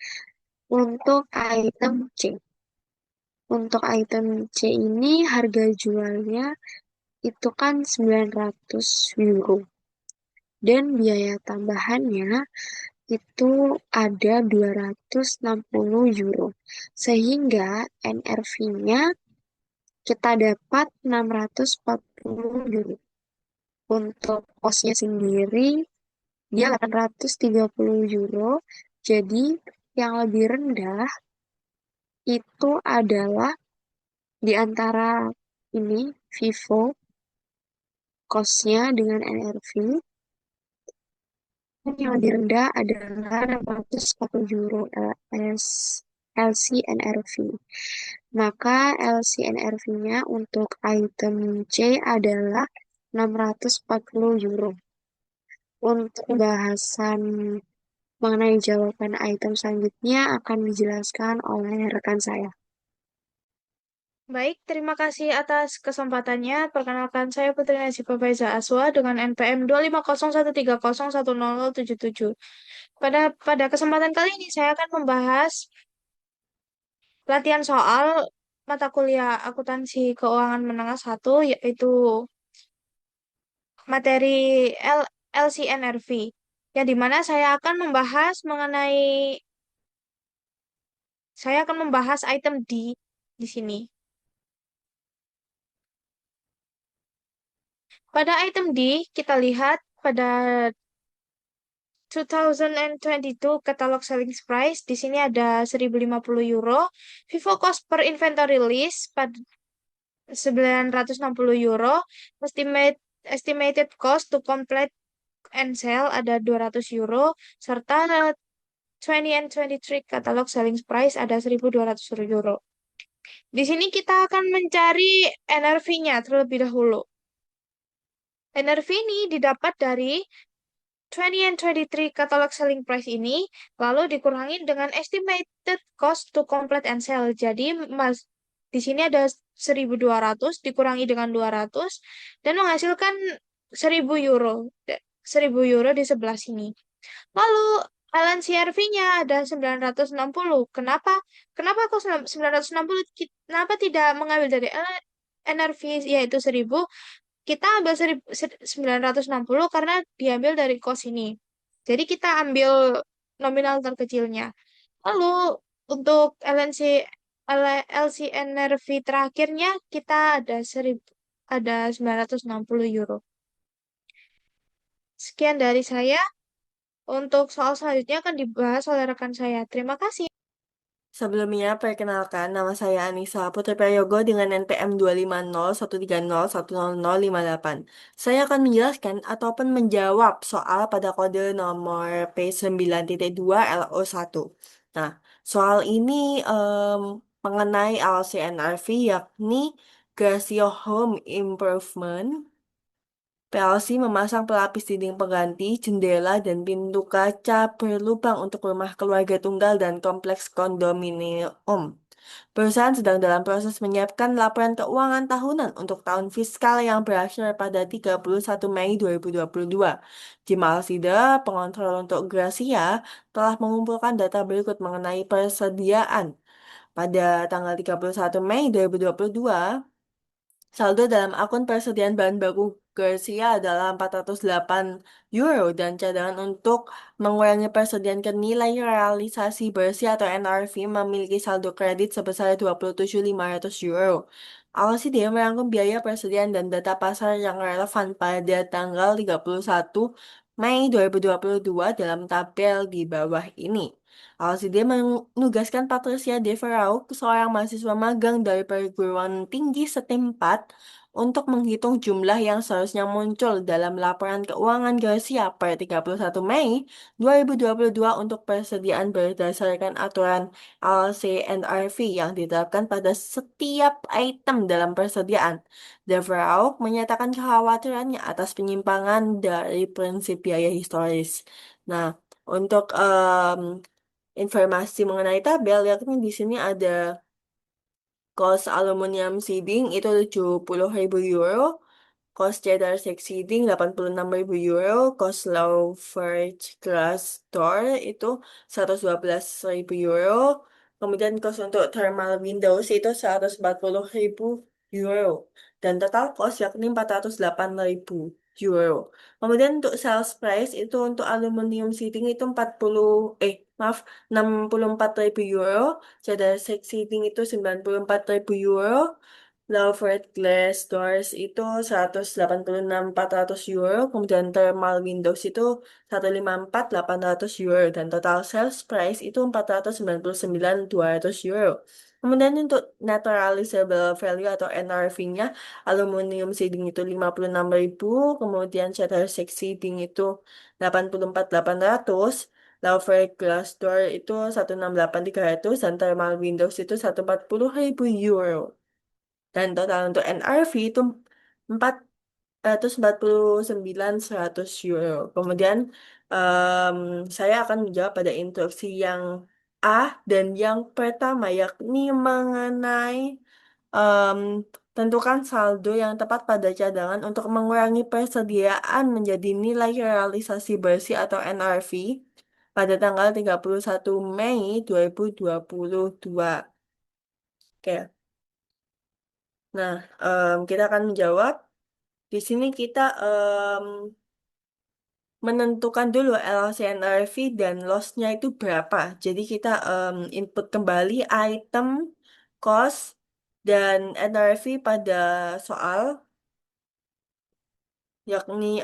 untuk item C. Untuk item C ini harga jualnya itu kan 900 euro. Dan biaya tambahannya itu ada 260 euro. Sehingga NRV-nya kita dapat 640 euro. Untuk kosnya sendiri, dia 830 euro. Jadi, yang lebih rendah itu adalah di antara ini, Vivo, kosnya dengan NRV. Dan yang lebih rendah adalah 640 euro LCNRV. Maka LCNRV-nya untuk item C adalah 640 euro. Untuk bahasan mengenai jawaban item selanjutnya akan dijelaskan oleh rekan saya. Baik, terima kasih atas kesempatannya. Perkenalkan saya Putri Najiba Faiza Aswa dengan NPM 25013010077. Pada kesempatan kali ini saya akan membahas latihan soal mata kuliah akuntansi keuangan menengah 1 yaitu materi LCNRV yang dimana saya akan membahas item di sini. Pada item D, kita lihat pada 2022 catalog selling price di sini ada 1050 euro. Vivo cost per inventory list pada 960 euro. Estimated cost to complete and sell ada 200 euro serta 20 and 23 catalog selling price ada 1200 euro. Di sini kita akan mencari NRV-nya terlebih dahulu. NRV ini didapat dari 20 and 23 catalog selling price ini lalu dikurangi dengan estimated cost to complete and sell. Jadi di sini ada 1200 dikurangi dengan 200 dan menghasilkan 1000 euro. 1000 euro di sebelah sini. Lalu LNCRV-nya ada 960. Kenapa? Kenapa kok 960? Kenapa tidak mengambil dari NRV yaitu 1000? Kita ambil 960 karena diambil dari kos ini. Jadi kita ambil nominal terkecilnya. Lalu untuk LCNRV terakhirnya kita ada 960 euro. Sekian dari saya. Untuk soal selanjutnya akan dibahas oleh rekan saya. Terima kasih. Sebelumnya, perkenalkan, nama saya Anissa Putri Prayogo dengan NPM 25013010058. Saya akan menjelaskan ataupun menjawab soal pada kode nomor P9.2 LO1. Nah, soal ini mengenai LCNRV yakni Gracio Home Improvement. PLC memasang pelapis dinding pengganti, jendela, dan pintu kaca berlubang untuk rumah keluarga tunggal dan kompleks kondominium. Perusahaan sedang dalam proses menyiapkan laporan keuangan tahunan untuk tahun fiskal yang berakhir pada 31 Mei 2022. Tim Alsida, pengontrol untuk Gracia, telah mengumpulkan data berikut mengenai persediaan. Pada tanggal 31 Mei 2022, saldo dalam akun persediaan bahan baku Garcia adalah 408 euro dan cadangan untuk mengurangi persediaan ke nilai realisasi bersih atau NRV memiliki saldo kredit sebesar 27.500 euro. Awasi dia merangkum biaya persediaan dan data pasar yang relevan pada tanggal 31 Mei 2022 dalam tabel di bawah ini. LCD menugaskan Patricia Deveraux, seorang mahasiswa magang dari perguruan tinggi setempat, untuk menghitung jumlah yang seharusnya muncul dalam laporan keuangan Garcia per 31 Mei 2022 untuk persediaan berdasarkan aturan LCNRV yang ditetapkan pada setiap item dalam persediaan. Deveraux menyatakan kekhawatirannya atas penyimpangan dari prinsip biaya historis. Nah, untuk informasi mengenai tabel, yakni di sini ada cost aluminium sheeting itu 70.000 euro, cost cheddar stick sheeting 86.000 euro, cost low verge glass door itu 112.000 euro, kemudian cost untuk thermal windows itu 140.000 euro, dan total cost yakni 408.000. euro. Kemudian untuk sales price itu untuk aluminium sheeting itu 64.000 euro, cheddar sheeting itu 94.000 euro, Louvered glass doors itu 186.400 euro, kemudian thermal windows itu 154.800 euro, dan total sales price itu 499.200 euro. Kemudian untuk naturalizable value atau NRV-nya, aluminium sheeting itu 56.000, kemudian cheddar sheeting itu 84.800, Louvered glass door itu 168.300, dan thermal windows itu 140.000 euro. Dan total untuk NRV itu 449.100 euro. Kemudian em, saya akan menjawab pada instruksi yang A dan yang pertama, yakni mengenai em, tentukan saldo yang tepat pada cadangan untuk mengurangi persediaan menjadi nilai realisasi bersih atau NRV pada tanggal 31 Mei 2022. Oke. Nah, kita akan menjawab. Di sini kita menentukan dulu LCNRV dan loss-nya itu berapa. Jadi kita input kembali item, cost, dan NRV pada soal, yakni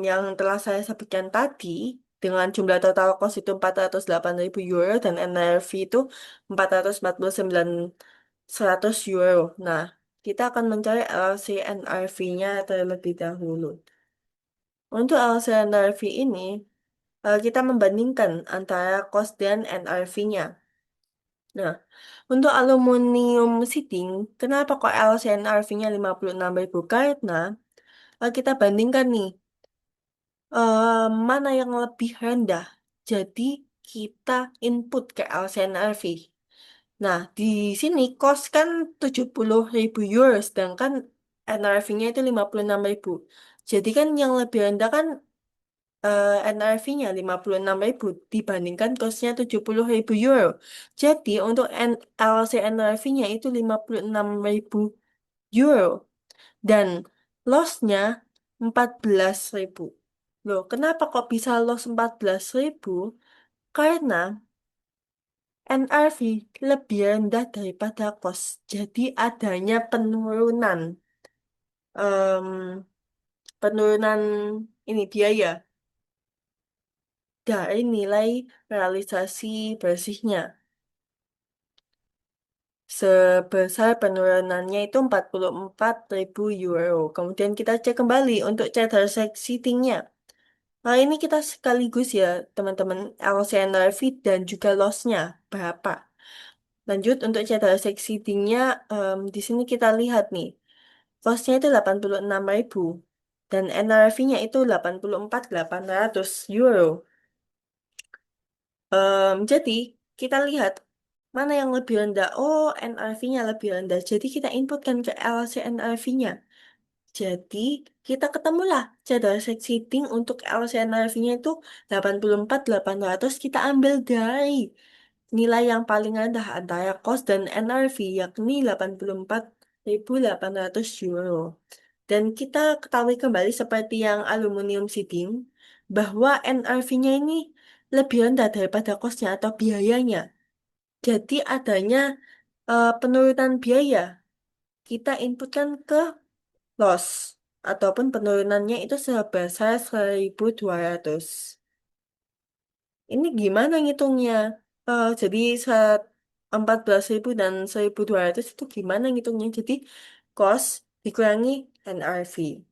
yang telah saya sebutkan tadi, dengan jumlah total cost itu 408.000 euro dan NRV itu 449.100 euro. Nah, kita akan mencari LCNRV-nya terlebih dahulu. Untuk LCNRV ini, kita membandingkan antara cost dan NRV-nya. Nah, untuk aluminium sheeting, kenapa kok LCNRV-nya 56.000? Karena kita bandingkan nih, mana yang lebih rendah. Jadi, kita input ke LCNRV. Nah, di sini cost kan 70.000 euro, sedangkan NRV-nya itu 56.000. Jadi kan yang lebih rendah kan NRV-nya 56.000 dibandingkan cost-nya 70.000 euro. Jadi untuk LC NRV-nya itu 56.000 euro dan loss-nya 14.000. Loh, kenapa kok bisa loss 14.000? Karena NRV lebih rendah daripada cost. Jadi adanya em, penurunan ini biaya dari nilai realisasi bersihnya. Sebesar penurunannya itu 44.000 euro. Kemudian kita cek kembali untuk cheddar seating-nya. Nah, ini kita sekaligus ya, teman-teman, LCNRV dan juga loss-nya berapa. Lanjut untuk cheddar seating-nya, di sini kita lihat nih. Cost-nya itu 86.000 dan NRV-nya itu 84.800 euro. Jadi, kita lihat mana yang lebih rendah. Oh, NRV-nya lebih rendah. Jadi, kita inputkan ke LC NRV-nya. Jadi, kita ketemulah cadar seating untuk LC NRV-nya itu 84.800. Kita ambil dari nilai yang paling rendah antara cost dan NRV, yakni 84.800 euro. Dan kita ketahui kembali seperti yang aluminium sheeting, bahwa NRV-nya ini lebih rendah daripada cost-nya atau biayanya. Jadi adanya penurunan biaya, kita inputkan ke loss, ataupun penurunannya itu sebesar 1.200. Ini gimana ngitungnya? Jadi 14.000 dan 1.200 itu gimana ngitungnya? Jadi cost dikurangi NRV.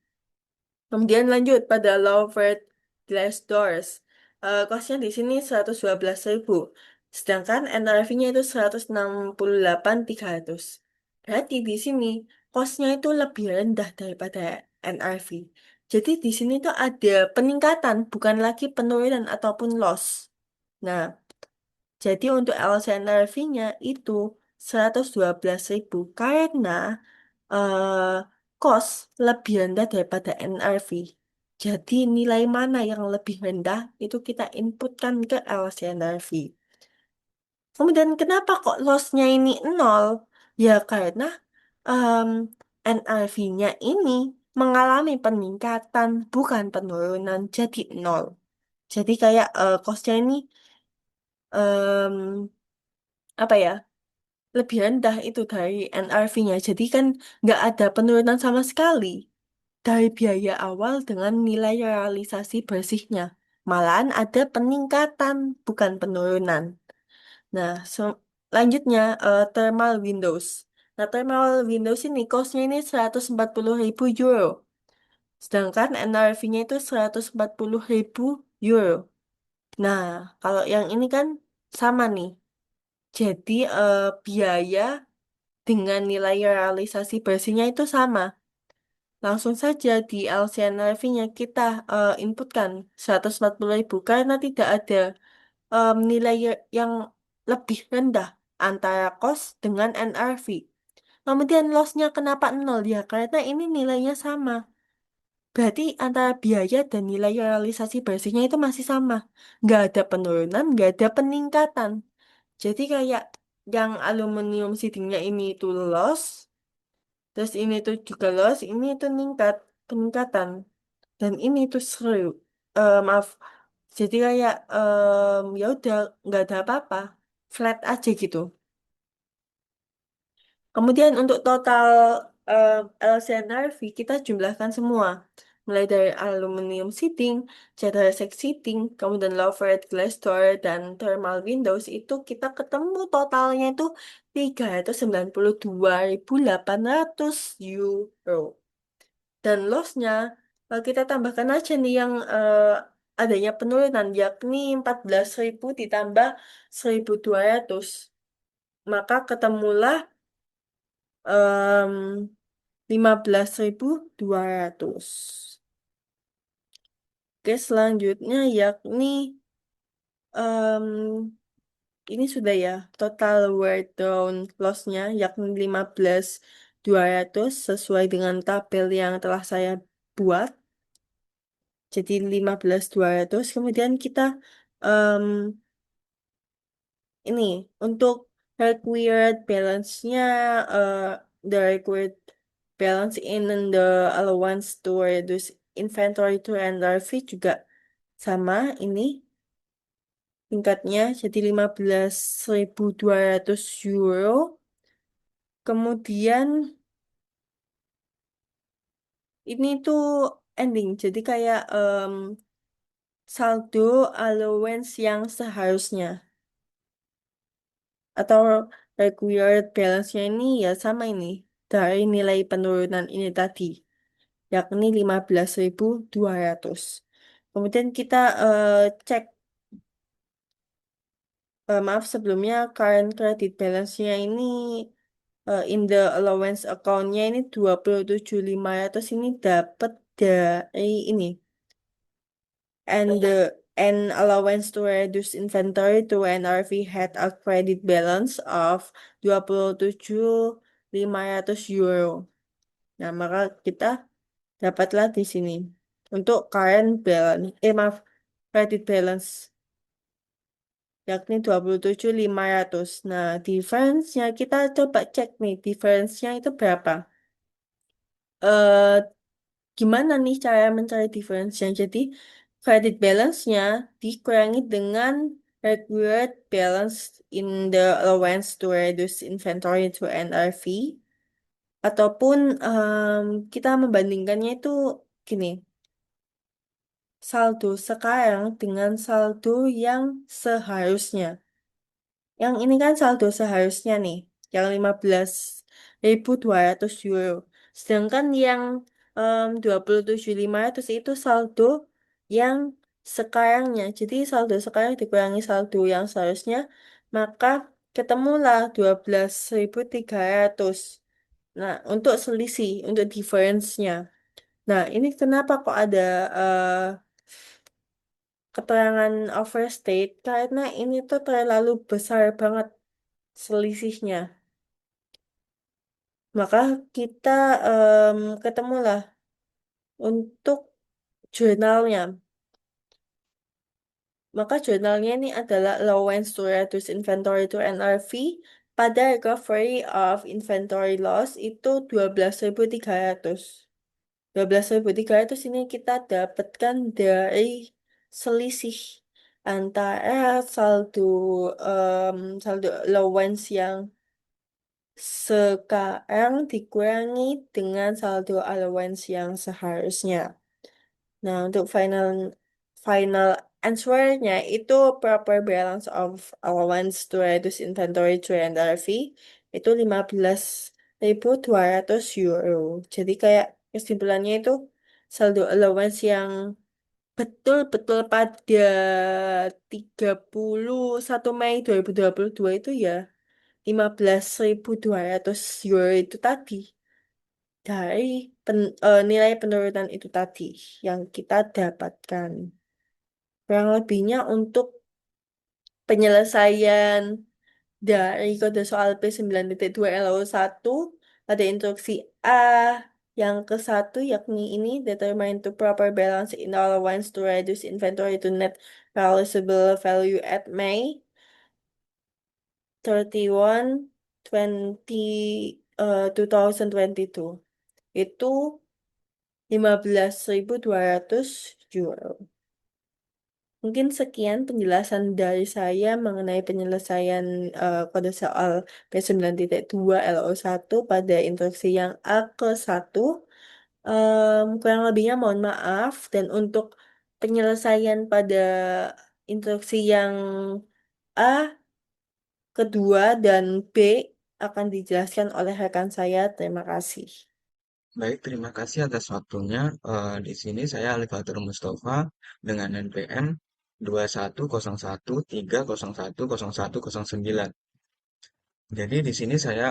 Kemudian lanjut pada louvered glass doors. Costnya di sini 112.000. Sedangkan NRV-nya itu 168.300. Berarti di sini costnya itu lebih rendah daripada NRV. Jadi di sini tuh ada peningkatan, bukan lagi penurunan ataupun loss. Nah, jadi untuk LCNRV-nya itu 112.000 karena eh cost lebih rendah daripada NRV. Jadi nilai mana yang lebih rendah itu kita inputkan ke LCNRV. Kemudian kenapa kok loss-nya ini nol? Ya karena em, NRV-nya ini mengalami peningkatan, bukan penurunan, jadi nol. Jadi kayak cost-nya ini em, apa ya, lebih rendah itu dari NRV-nya. Jadi kan nggak ada penurunan sama sekali dari biaya awal dengan nilai realisasi bersihnya. Malahan ada peningkatan, bukan penurunan. Nah, selanjutnya thermal windows. Nah, thermal windows ini cost-nya ini 140.000 euro. Sedangkan NRV-nya itu 140.000 euro. Nah, kalau yang ini kan sama nih. Jadi biaya dengan nilai realisasi bersihnya itu sama. Langsung saja di LCNRV-nya kita inputkan 140.000 karena tidak ada nilai yang lebih rendah antara cost dengan NRV. Kemudian loss-nya kenapa nol ya? Karena ini nilainya sama. Berarti antara biaya dan nilai realisasi bersihnya itu masih sama. Nggak ada penurunan, nggak ada peningkatan. Jadi kayak yang aluminium sheetingnya ini itu loss, terus ini tuh juga loss, ini itu peningkatan. Dan ini tuh seru. Maaf. Jadi kayak ya udah nggak ada apa-apa, flat aja gitu. Kemudian untuk total LCNRV kita jumlahkan semua. Mulai dari aluminium seating, Cedarasek seating, kemudian louvered glass door, dan thermal windows itu kita ketemu totalnya itu 392.800 euro. Dan loss-nya kita tambahkan aja nih yang adanya penurunan yakni 14.000 ditambah 1.200. Maka ketemulah 15.200. Oke, selanjutnya yakni em, ini sudah ya total wear down loss-nya yakni 15.200 sesuai dengan tabel yang telah saya buat. Jadi 15.200. Kemudian kita em, ini untuk required balance-nya eh, the required balance in the allowance to reduce inventory to NRV juga sama ini tingkatnya jadi 15.200 euro. Kemudian ini tuh ending jadi kayak saldo allowance yang seharusnya atau required balance-nya ini ya sama ini dari nilai penurunan ini tadi yakni 15.200. Kemudian kita cek maaf sebelumnya current credit balance-nya ini in the allowance account-nya ini 27.500 ini dapat dari ini and allowance to reduce inventory to NRV had a credit balance of 27.500 euro. Nah, maka kita dapatlah di sini untuk current balance, maaf, credit balance yakni 27.500. Nah, difference-nya kita coba cek nih, difference-nya itu berapa? Eh, Gimana nih cara mencari difference-nya? Jadi, credit balance-nya dikurangi dengan required balance in the allowance to reduce inventory to NRV. Ataupun kita membandingkannya itu gini, saldo sekarang dengan saldo yang seharusnya. Yang ini kan saldo seharusnya nih, yang 15.200 euro. Sedangkan yang 27.500 itu saldo yang sekarangnya. Jadi saldo sekarang dikurangi saldo yang seharusnya, maka ketemulah 12.300. Nah, untuk selisih, untuk difference-nya. Nah, ini kenapa kok ada keterangan overstate? Karena ini tuh terlalu besar banget selisihnya. Maka kita ketemulah untuk jurnalnya. Maka jurnalnya ini adalah allowance to reduce inventory to NRV pada recovery of inventory loss itu 12.300. 12.300 ini kita dapatkan dari selisih antara saldo saldo allowance yang sekarang dikurangi dengan saldo allowance yang seharusnya. Nah, untuk final answer-nya itu proper balance of allowance to reduce inventory to NRV itu 15.200 euro. Jadi kayak kesimpulannya itu saldo allowance yang betul-betul pada 31 Mei 2022 itu ya 15.200 euro itu tadi dari nilai penurunan itu tadi yang kita dapatkan. Kurang lebihnya untuk penyelesaian dari kode soal P9.2 LO1 pada instruksi A yang ke-1 yakni ini determine to proper balance in allowance to reduce inventory to net realizable value at May 31 20 2022 itu 15.200 euro. Mungkin sekian penjelasan dari saya mengenai penyelesaian kode soal P9.2 LO1 pada instruksi yang A ke-1. Kurang lebihnya mohon maaf, dan untuk penyelesaian pada instruksi yang A, kedua, dan B akan dijelaskan oleh rekan saya. Terima kasih. Baik, terima kasih atas waktunya. Di sini saya Alifatur Mustafa dengan NPM 210130101009. Jadi di sini saya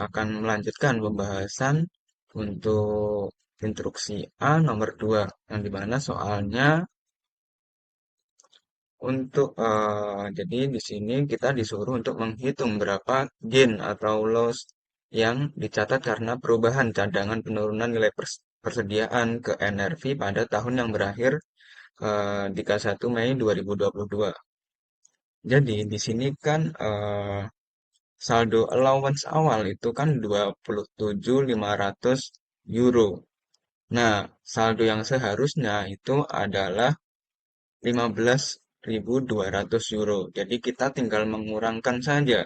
akan melanjutkan pembahasan untuk instruksi A nomor 2, yang dimana soalnya untuk jadi di sini kita disuruh untuk menghitung berapa gain atau loss yang dicatat karena perubahan cadangan penurunan nilai persediaan ke NRV pada tahun yang berakhir 31 Mei 2022. Jadi di sini kan saldo allowance awal itu kan 27.500 euro. Nah, saldo yang seharusnya itu adalah 15.200 euro. Jadi kita tinggal mengurangkan saja.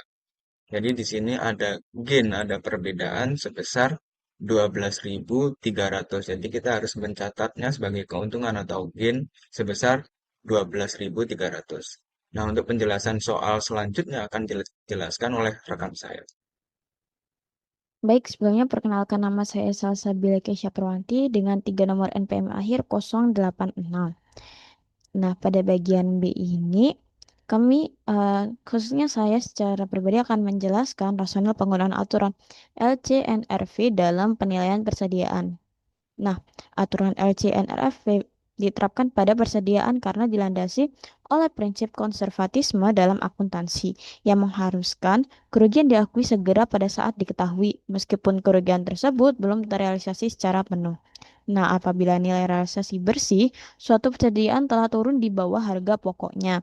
Jadi di sini ada gain, ada perbedaan sebesar 12.300. Jadi kita harus mencatatnya sebagai keuntungan atau gain sebesar 12.300. Nah, untuk penjelasan soal selanjutnya akan dijelaskan oleh rekan saya. Baik, sebelumnya perkenalkan nama saya Salsabila Kesha Purwanti dengan 3 nomor NPM akhir 086. Nah, pada bagian B ini kami khususnya saya secara pribadi akan menjelaskan rasional penggunaan aturan LCNRV dalam penilaian persediaan. Nah, aturan LCNRV diterapkan pada persediaan karena dilandasi oleh prinsip konservatisme dalam akuntansi yang mengharuskan kerugian diakui segera pada saat diketahui, meskipun kerugian tersebut belum terrealisasi secara penuh. Nah, apabila nilai realisasi bersih, suatu persediaan telah turun di bawah harga pokoknya,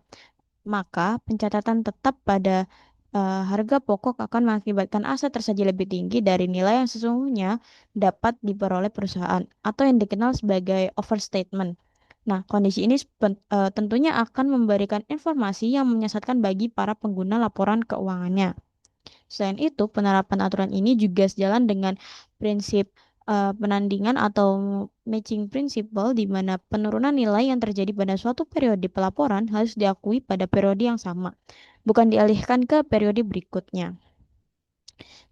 maka pencatatan tetap pada harga pokok akan mengakibatkan aset tersaji lebih tinggi dari nilai yang sesungguhnya dapat diperoleh perusahaan atau yang dikenal sebagai overstatement. Nah, kondisi ini tentunya akan memberikan informasi yang menyesatkan bagi para pengguna laporan keuangannya. Selain itu, penerapan aturan ini juga sejalan dengan prinsip penandingan atau matching principle, di mana penurunan nilai yang terjadi pada suatu periode pelaporan harus diakui pada periode yang sama, bukan dialihkan ke periode berikutnya.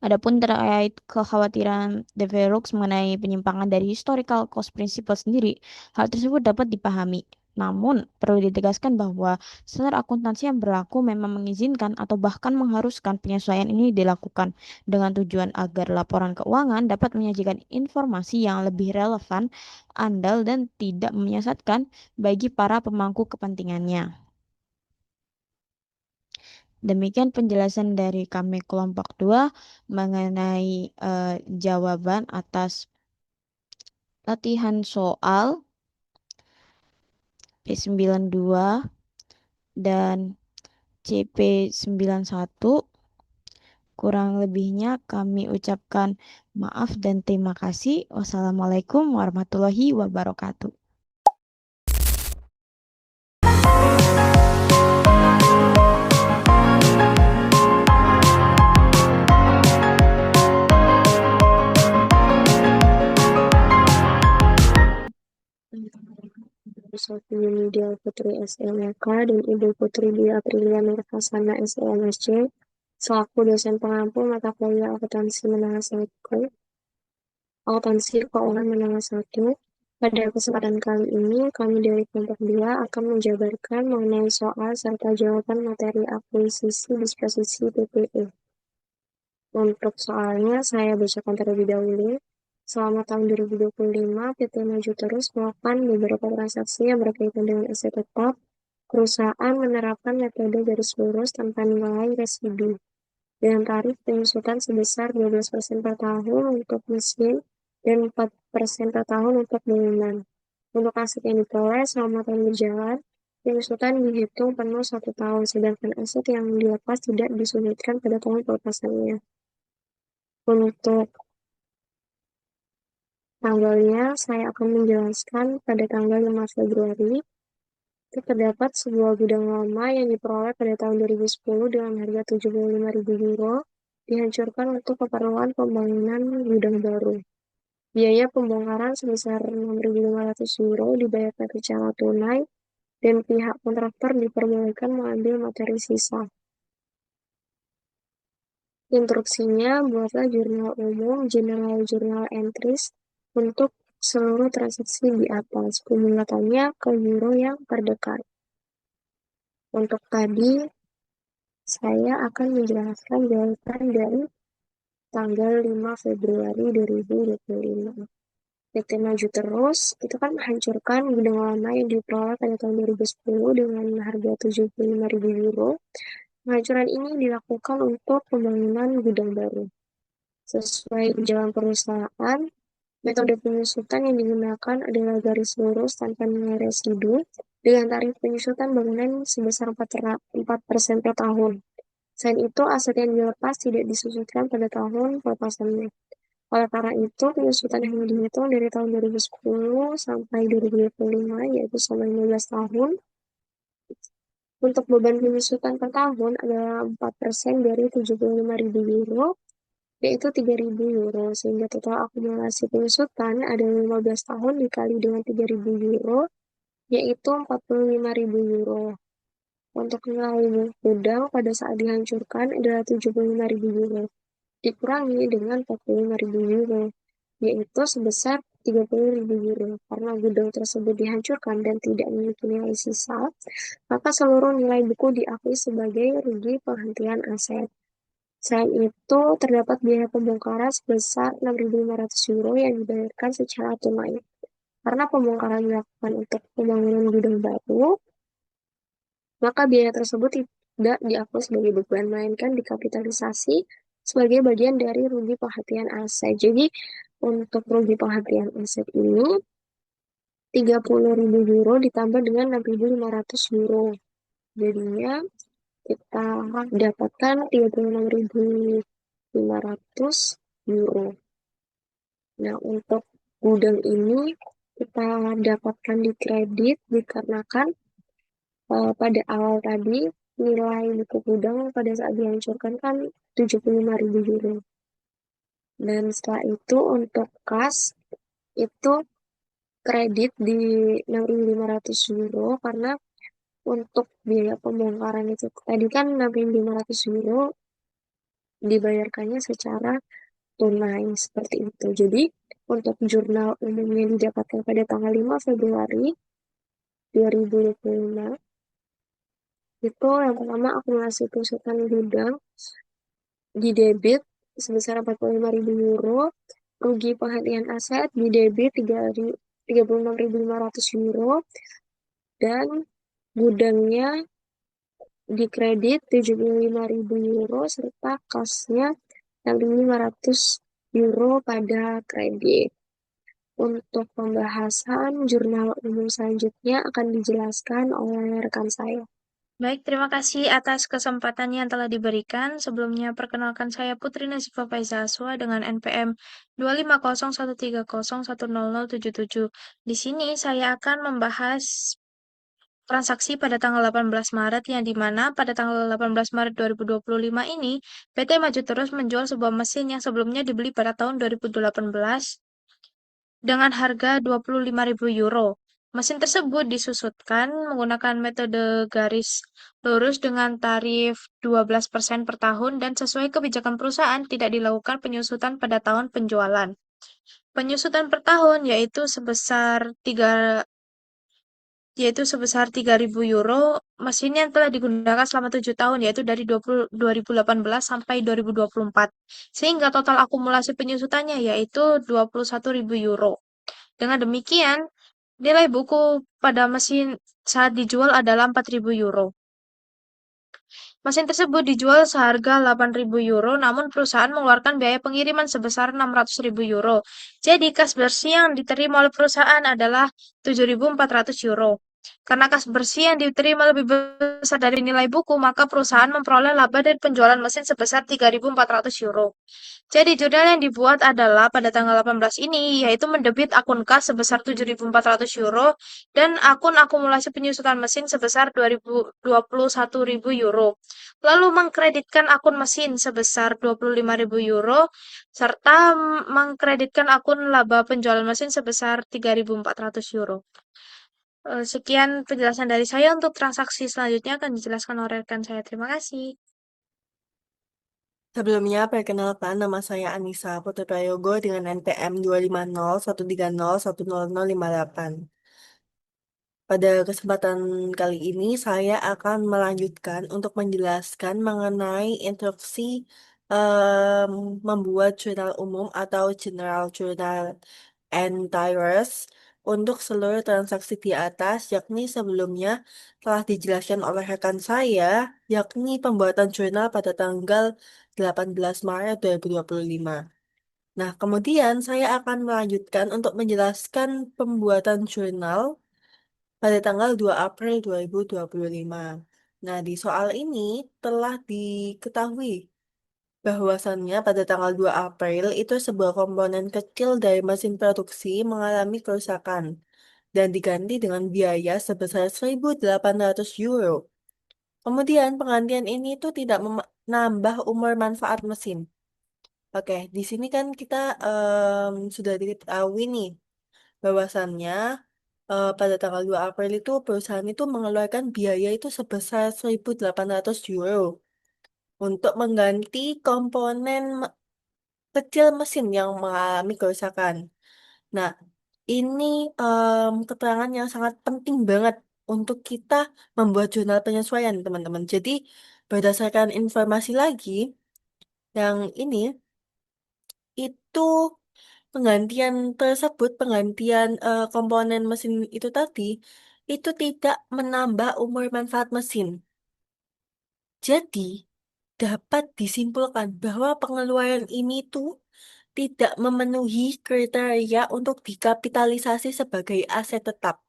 Adapun terkait kekhawatiran Deveroux mengenai penyimpangan dari historical cost principle sendiri, hal tersebut dapat dipahami. Namun, perlu ditegaskan bahwa standar akuntansi yang berlaku memang mengizinkan atau bahkan mengharuskan penyesuaian ini dilakukan dengan tujuan agar laporan keuangan dapat menyajikan informasi yang lebih relevan, andal, dan tidak menyesatkan bagi para pemangku kepentingannya. Demikian penjelasan dari kami kelompok 2 mengenai jawaban atas latihan soal P92 dan CP91 Kurang lebihnya kami ucapkan maaf dan terima kasih. Wassalamualaikum warahmatullahi wabarakatuh. Sofi Yulidia Putri SMK dan Ibu Putri Dwi Aprilia Nurhasana SMSC selaku dosen pengampu mata kuliah akuntansi keuangan menengah 1. Pada kesempatan kali ini, kami dari kelompok 2 akan menjabarkan mengenai soal serta jawaban materi akuisisi disposisi PPE. Untuk soalnya, saya bacakan terlebih dahulu. Selama tahun 2025, PT Maju Terus melakukan beberapa transaksi yang berkaitan dengan aset tetap. Perusahaan menerapkan metode garis lurus tanpa nilai residu dengan tarif penyusutan sebesar 12% per tahun untuk mesin dan 4% per tahun untuk bangunan. Untuk aset yang diperoleh selama tahun berjalan, penyusutan dihitung penuh 1 tahun, sedangkan aset yang dilepas tidak disunitkan pada tahun pelepasannya. Untuk tanggalnya, saya akan menjelaskan pada tanggal 5 Februari, terdapat sebuah gudang lama yang diperoleh pada tahun 2010 dengan harga 75.000 euro, dihancurkan untuk keperluan pembangunan gudang baru. Biaya pembongkaran sebesar 6.500 euro dibayarkan secara tunai, dan pihak kontraktor diperbolehkan mengambil materi sisa. Instruksinya, buatlah jurnal umum (General Journal Entries) untuk seluruh transaksi di atas. Pemindahannya ke euro yang terdekat. Untuk tadi, saya akan menjelaskan jawaban dari tanggal 5 Februari 2025. PT Maju Terus itu kan menghancurkan gudang lama yang diperoleh pada tahun 2010 dengan harga 75.000 euro. Penghancuran ini dilakukan untuk pembangunan gudang baru. Sesuai jalan perusahaan, metode penyusutan yang digunakan adalah garis lurus tanpa nilai residu dengan tarif penyusutan bangunan sebesar 4% per tahun. Selain itu, aset yang dilepas tidak disusutkan pada tahun pelepasannya. Oleh karena itu, penyusutan hanya dihitung dari tahun 2010 sampai 2025, yaitu selama 15 tahun. Untuk beban penyusutan per tahun adalah 4% dari 75.000 euro, yaitu 3.000 euro, sehingga total akumulasi penyusutan adalah 15 tahun dikali dengan 3.000 euro, yaitu 45.000 euro. Untuk nilai gudang pada saat dihancurkan adalah 75.000 euro, dikurangi dengan 45.000 euro, yaitu sebesar 30.000 euro. Karena gudang tersebut dihancurkan dan tidak memiliki nilai sisa, maka seluruh nilai buku diakui sebagai rugi penghentian aset. Selain itu, terdapat biaya pembongkaran sebesar 6.500 euro yang dibayarkan secara tunai. Karena pembongkaran dilakukan untuk pembangunan gudang baru, maka biaya tersebut tidak diakui sebagai beban, melainkan dikapitalisasi sebagai bagian dari rugi penghentian aset. Jadi, untuk rugi penghentian aset ini, 30.000 euro ditambah dengan 6.500 euro. Jadinya, kita dapatkan 36.500 euro. Nah, untuk gudang ini kita dapatkan di kredit dikarenakan pada awal tadi nilai buku gudang pada saat dihancurkan kan 75.000 euro. Dan setelah itu untuk kas itu kredit di 6.500 euro karena untuk biaya pembongkaran itu tadi kan 6.500 euro dibayarkannya secara tunai seperti itu. Jadi untuk jurnal umum yang didapatkan pada tanggal 5 Februari 2025 itu yang pertama akumulasi penyusutan gudang di debit sebesar 45.000 euro, rugi penghentian aset di debit 36.500 euro, dan gudangnya di kredit 75.000 euro serta kasnya 6.500 euro pada kredit. Untuk pembahasan jurnal umum selanjutnya akan dijelaskan oleh rekan saya. Baik, terima kasih atas kesempatan yang telah diberikan. Sebelumnya, perkenalkan saya Putri Nazifa Faizaswa dengan NPM 25013010077. Di sini saya akan membahas transaksi pada tanggal 18 Maret yang dimana pada tanggal 18 Maret 2025 ini PT Maju Terus menjual sebuah mesin yang sebelumnya dibeli pada tahun 2018 dengan harga 25.000 euro. Mesin tersebut disusutkan menggunakan metode garis lurus dengan tarif 12% per tahun dan sesuai kebijakan perusahaan tidak dilakukan penyusutan pada tahun penjualan. Penyusutan per tahun yaitu sebesar 3.000 euro. Mesin yang telah digunakan selama 7 tahun, yaitu dari 2018 sampai 2024. Sehingga total akumulasi penyusutannya yaitu 21.000 euro. Dengan demikian, nilai buku pada mesin saat dijual adalah 4.000 euro. Mesin tersebut dijual seharga 8.000 euro, namun perusahaan mengeluarkan biaya pengiriman sebesar 600.000 euro. Jadi, kas bersih yang diterima oleh perusahaan adalah 7.400 euro. Karena kas bersih yang diterima lebih besar dari nilai buku, maka perusahaan memperoleh laba dari penjualan mesin sebesar 3.400 euro. Jadi jurnal yang dibuat adalah pada tanggal 18 ini, yaitu mendebit akun kas sebesar 7.400 euro dan akun akumulasi penyusutan mesin sebesar 21.000 euro. Lalu mengkreditkan akun mesin sebesar 25.000 euro, serta mengkreditkan akun laba penjualan mesin sebesar 3.400 euro. Sekian penjelasan dari saya. Untuk transaksi selanjutnya akan dijelaskan oleh rekan saya. Terima kasih. Sebelumnya, perkenalkan nama saya Anissa Putri Prayogo dengan NPM 25013010058. Pada kesempatan kali ini, saya akan melanjutkan untuk menjelaskan mengenai instruksi em, membuat jurnal umum atau General Journal Entries untuk seluruh transaksi di atas, yakni sebelumnya telah dijelaskan oleh rekan saya, yakni pembuatan jurnal pada tanggal 18 Maret 2025. Nah, kemudian saya akan melanjutkan untuk menjelaskan pembuatan jurnal pada tanggal 2 April 2025. Nah, di soal ini telah diketahui bahwasannya pada tanggal 2 April itu sebuah komponen kecil dari mesin produksi mengalami kerusakan dan diganti dengan biaya sebesar 1.800 euro. Kemudian penggantian ini tuh tidak menambah umur manfaat mesin. Oke, di sini kan kita sudah diketahui nih bahwasannya pada tanggal 2 April itu perusahaan itu mengeluarkan biaya itu sebesar 1.800 euro untuk mengganti komponen kecil mesin yang mengalami kerusakan. Nah, ini keterangan yang sangat penting banget untuk kita membuat jurnal penyesuaian, teman-teman. Jadi, berdasarkan informasi lagi, yang ini itu penggantian tersebut, penggantian komponen mesin itu tadi, itu tidak menambah umur manfaat mesin. Jadi, dapat disimpulkan bahwa pengeluaran ini tuh tidak memenuhi kriteria untuk dikapitalisasi sebagai aset tetap.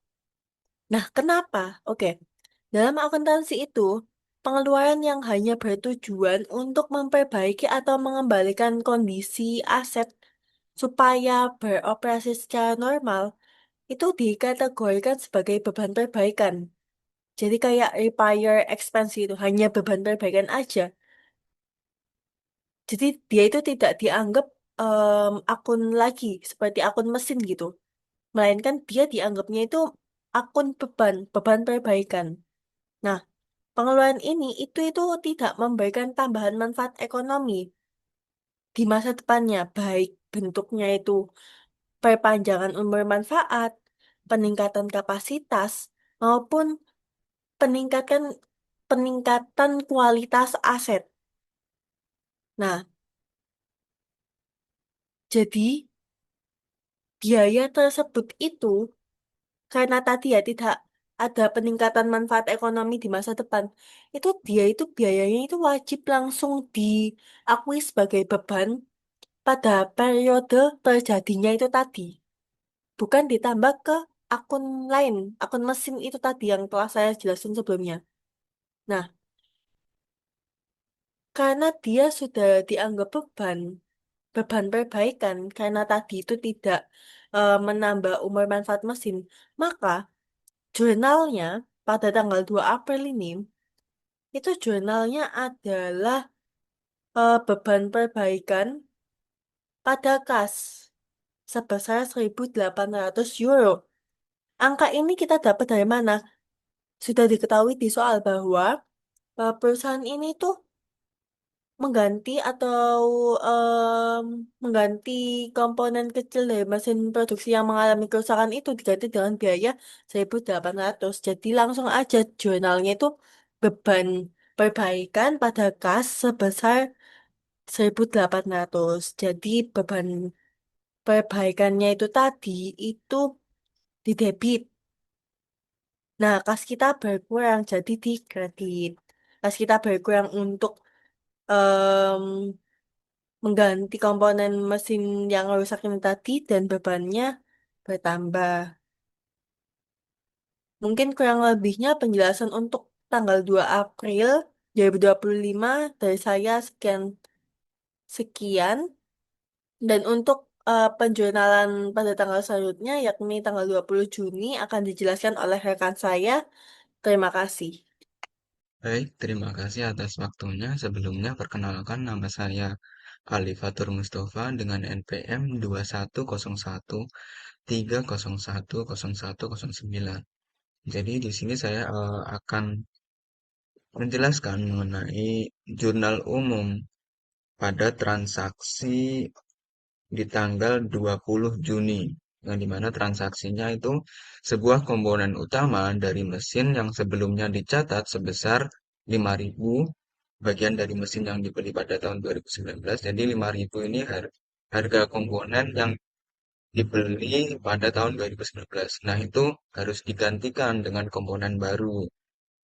Nah, kenapa? Oke, dalam akuntansi itu, pengeluaran yang hanya bertujuan untuk memperbaiki atau mengembalikan kondisi aset supaya beroperasi secara normal, itu dikategorikan sebagai beban perbaikan. Jadi kayak repair expense itu hanya beban perbaikan aja. Jadi dia itu tidak dianggap akun lagi seperti akun mesin gitu. Melainkan dia dianggapnya itu akun beban perbaikan. Nah, pengeluaran ini itu tidak memberikan tambahan manfaat ekonomi di masa depannya, baik bentuknya itu perpanjangan umur manfaat, peningkatan kapasitas, maupun peningkatan peningkatan kualitas aset. Nah, jadi biaya tersebut itu karena tadi ya tidak ada peningkatan manfaat ekonomi di masa depan, itu dia itu biayanya itu wajib langsung diakui sebagai beban pada periode terjadinya itu tadi, bukan ditambah ke akun lain, akun mesin itu tadi yang telah saya jelaskan sebelumnya. Nah, karena dia sudah dianggap beban perbaikan, karena tadi itu tidak menambah umur manfaat mesin, maka jurnalnya pada tanggal 2 April ini, itu jurnalnya adalah beban perbaikan pada kas sebesar 1.800 euro. Angka ini kita dapat dari mana? Sudah diketahui di soal bahwa perusahaan ini tuh mengganti atau em, mengganti komponen kecil dari mesin produksi yang mengalami kerusakan itu diganti dengan biaya 1.800. Jadi langsung aja jurnalnya itu beban perbaikan pada kas sebesar 1.800. Jadi beban perbaikannya itu tadi itu didebit. Nah, kas kita berkurang jadi di kredit. Kas kita berkurang untuk em, mengganti komponen mesin yang rusak ini tadi dan bebannya bertambah. Mungkin kurang lebihnya penjelasan untuk tanggal 2 April 2025 dari saya sekian. Dan untuk penjurnalan pada tanggal selanjutnya yakni tanggal 20 Juni akan dijelaskan oleh rekan saya. Terima kasih. Baik, terima kasih atas waktunya. Sebelumnya, perkenalkan nama saya Alifatur Mustafa dengan NPM 210130101009. Jadi di sini saya akan menjelaskan mengenai jurnal umum pada transaksi di tanggal 20 Juni, yang dimana transaksinya itu sebuah komponen utama dari mesin yang sebelumnya dicatat sebesar 5.000 bagian dari mesin yang dibeli pada tahun 2019. Jadi 5.000 ini harga komponen yang dibeli pada tahun 2019. Nah, itu harus digantikan dengan komponen baru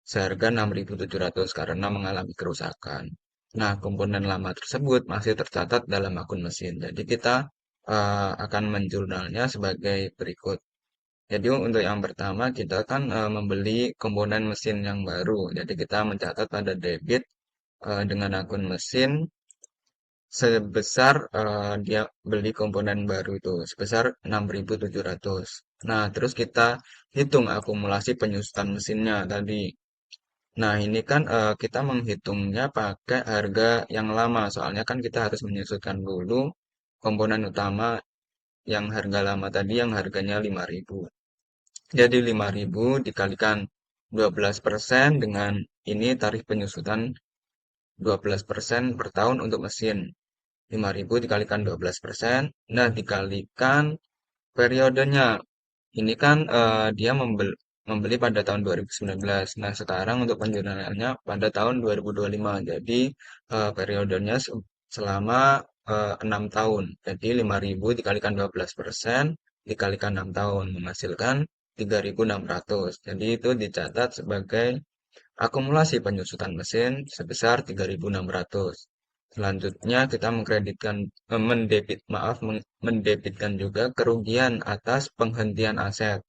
seharga 6.700 karena mengalami kerusakan. Nah, komponen lama tersebut masih tercatat dalam akun mesin. Jadi kita akan menjurnalnya sebagai berikut. Jadi untuk yang pertama kita kan membeli komponen mesin yang baru. Jadi kita mencatat pada debit dengan akun mesin sebesar dia beli komponen baru itu sebesar 6.700. Nah, terus kita hitung akumulasi penyusutan mesinnya tadi. Nah, ini kan kita menghitungnya pakai harga yang lama, soalnya kan kita harus menyusutkan dulu komponen utama yang harga lama tadi yang harganya 5.000. Jadi 5.000 dikalikan 12% dengan ini tarif penyusutan 12% per tahun untuk mesin. 5.000 dikalikan 12%, nah dikalikan periodenya. Ini kan dia membeli pada tahun 2019. Nah, sekarang untuk penjurnalannya pada tahun 2025. Jadi, periodenya selama 6 tahun. Jadi, 5.000 dikalikan 12% dikalikan 6 tahun menghasilkan 3.600. Jadi, itu dicatat sebagai akumulasi penyusutan mesin sebesar 3.600. Selanjutnya kita mendebitkan juga kerugian atas penghentian aset.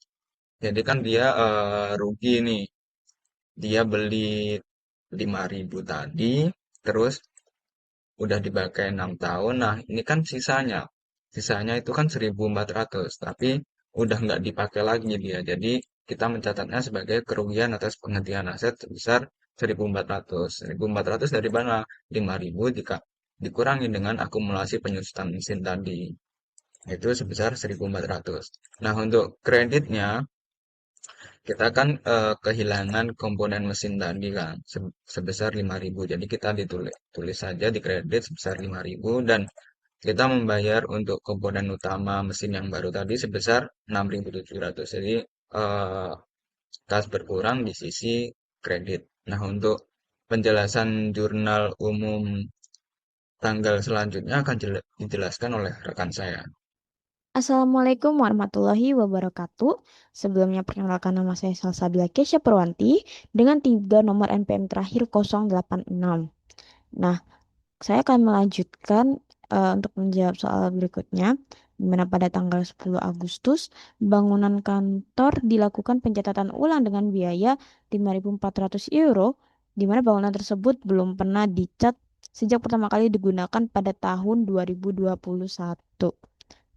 Jadi kan dia rugi nih. Dia beli 5.000 tadi, terus udah dipakai 6 tahun. Nah, ini kan sisanya. Sisanya itu kan 1.400, tapi udah nggak dipakai lagi dia. Jadi kita mencatatnya sebagai kerugian atas penghentian aset sebesar 1.400. 1.400 dari mana? 5.000 dikurangi dengan akumulasi penyusutan mesin tadi. Itu sebesar 1.400. Nah, untuk kreditnya kita kan kehilangan komponen mesin tadi kan sebesar 5.000. Jadi kita tulis saja di kredit sebesar 5.000 dan kita membayar untuk komponen utama mesin yang baru tadi sebesar 6.700. Jadi kas berkurang di sisi kredit. Nah, untuk penjelasan jurnal umum tanggal selanjutnya akan dijelaskan oleh rekan saya. Assalamualaikum warahmatullahi wabarakatuh. Sebelumnya perkenalkan nama saya Salsabila Kesha Purwanti dengan 3 nomor NPM terakhir 086. Nah, saya akan melanjutkan untuk menjawab soal berikutnya, di mana pada tanggal 10 Agustus, bangunan kantor dilakukan pencatatan ulang dengan biaya 5.400 euro di mana bangunan tersebut belum pernah dicat sejak pertama kali digunakan pada tahun 2021.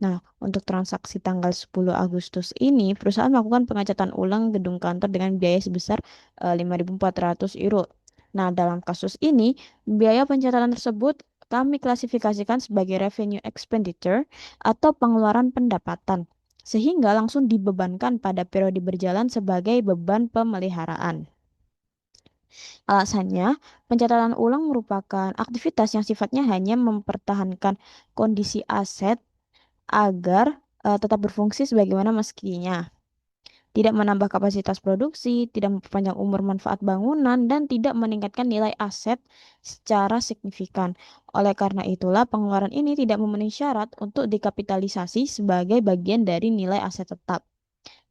Nah, untuk transaksi tanggal 10 Agustus ini, perusahaan melakukan pengecatan ulang gedung kantor dengan biaya sebesar 5.400 euro. Nah, dalam kasus ini, biaya pencatatan tersebut kami klasifikasikan sebagai revenue expenditure atau pengeluaran pendapatan, sehingga langsung dibebankan pada periode berjalan sebagai beban pemeliharaan. Alasannya, pencatatan ulang merupakan aktivitas yang sifatnya hanya mempertahankan kondisi aset agar tetap berfungsi sebagaimana meskinya, tidak menambah kapasitas produksi, tidak memperpanjang umur manfaat bangunan, dan tidak meningkatkan nilai aset secara signifikan. Oleh karena itulah, pengeluaran ini tidak memenuhi syarat untuk dikapitalisasi sebagai bagian dari nilai aset tetap.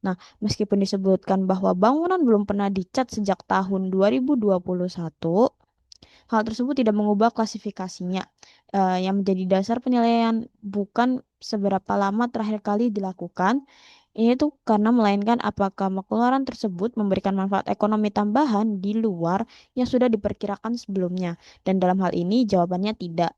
Nah, meskipun disebutkan bahwa bangunan belum pernah dicat sejak tahun 2021, hal tersebut tidak mengubah klasifikasinya. Yang menjadi dasar penilaian bukan seberapa lama terakhir kali dilakukan. Ini tuh karena melainkan apakah pengeluaran tersebut memberikan manfaat ekonomi tambahan di luar yang sudah diperkirakan sebelumnya. Dan dalam hal ini jawabannya tidak.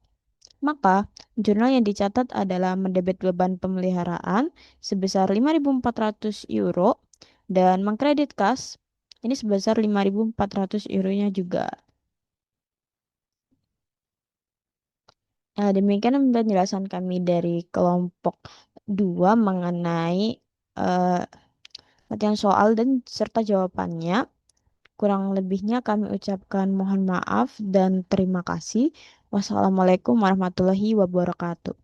Maka, jurnal yang dicatat adalah mendebet beban pemeliharaan sebesar 5.400 euro dan mengkredit kas ini sebesar 5.400 euronya juga. Demikian penjelasan kami dari kelompok 2 mengenai eh, latihan soal dan serta jawabannya. Kurang lebihnya kami ucapkan mohon maaf dan terima kasih. Wassalamualaikum warahmatullahi wabarakatuh.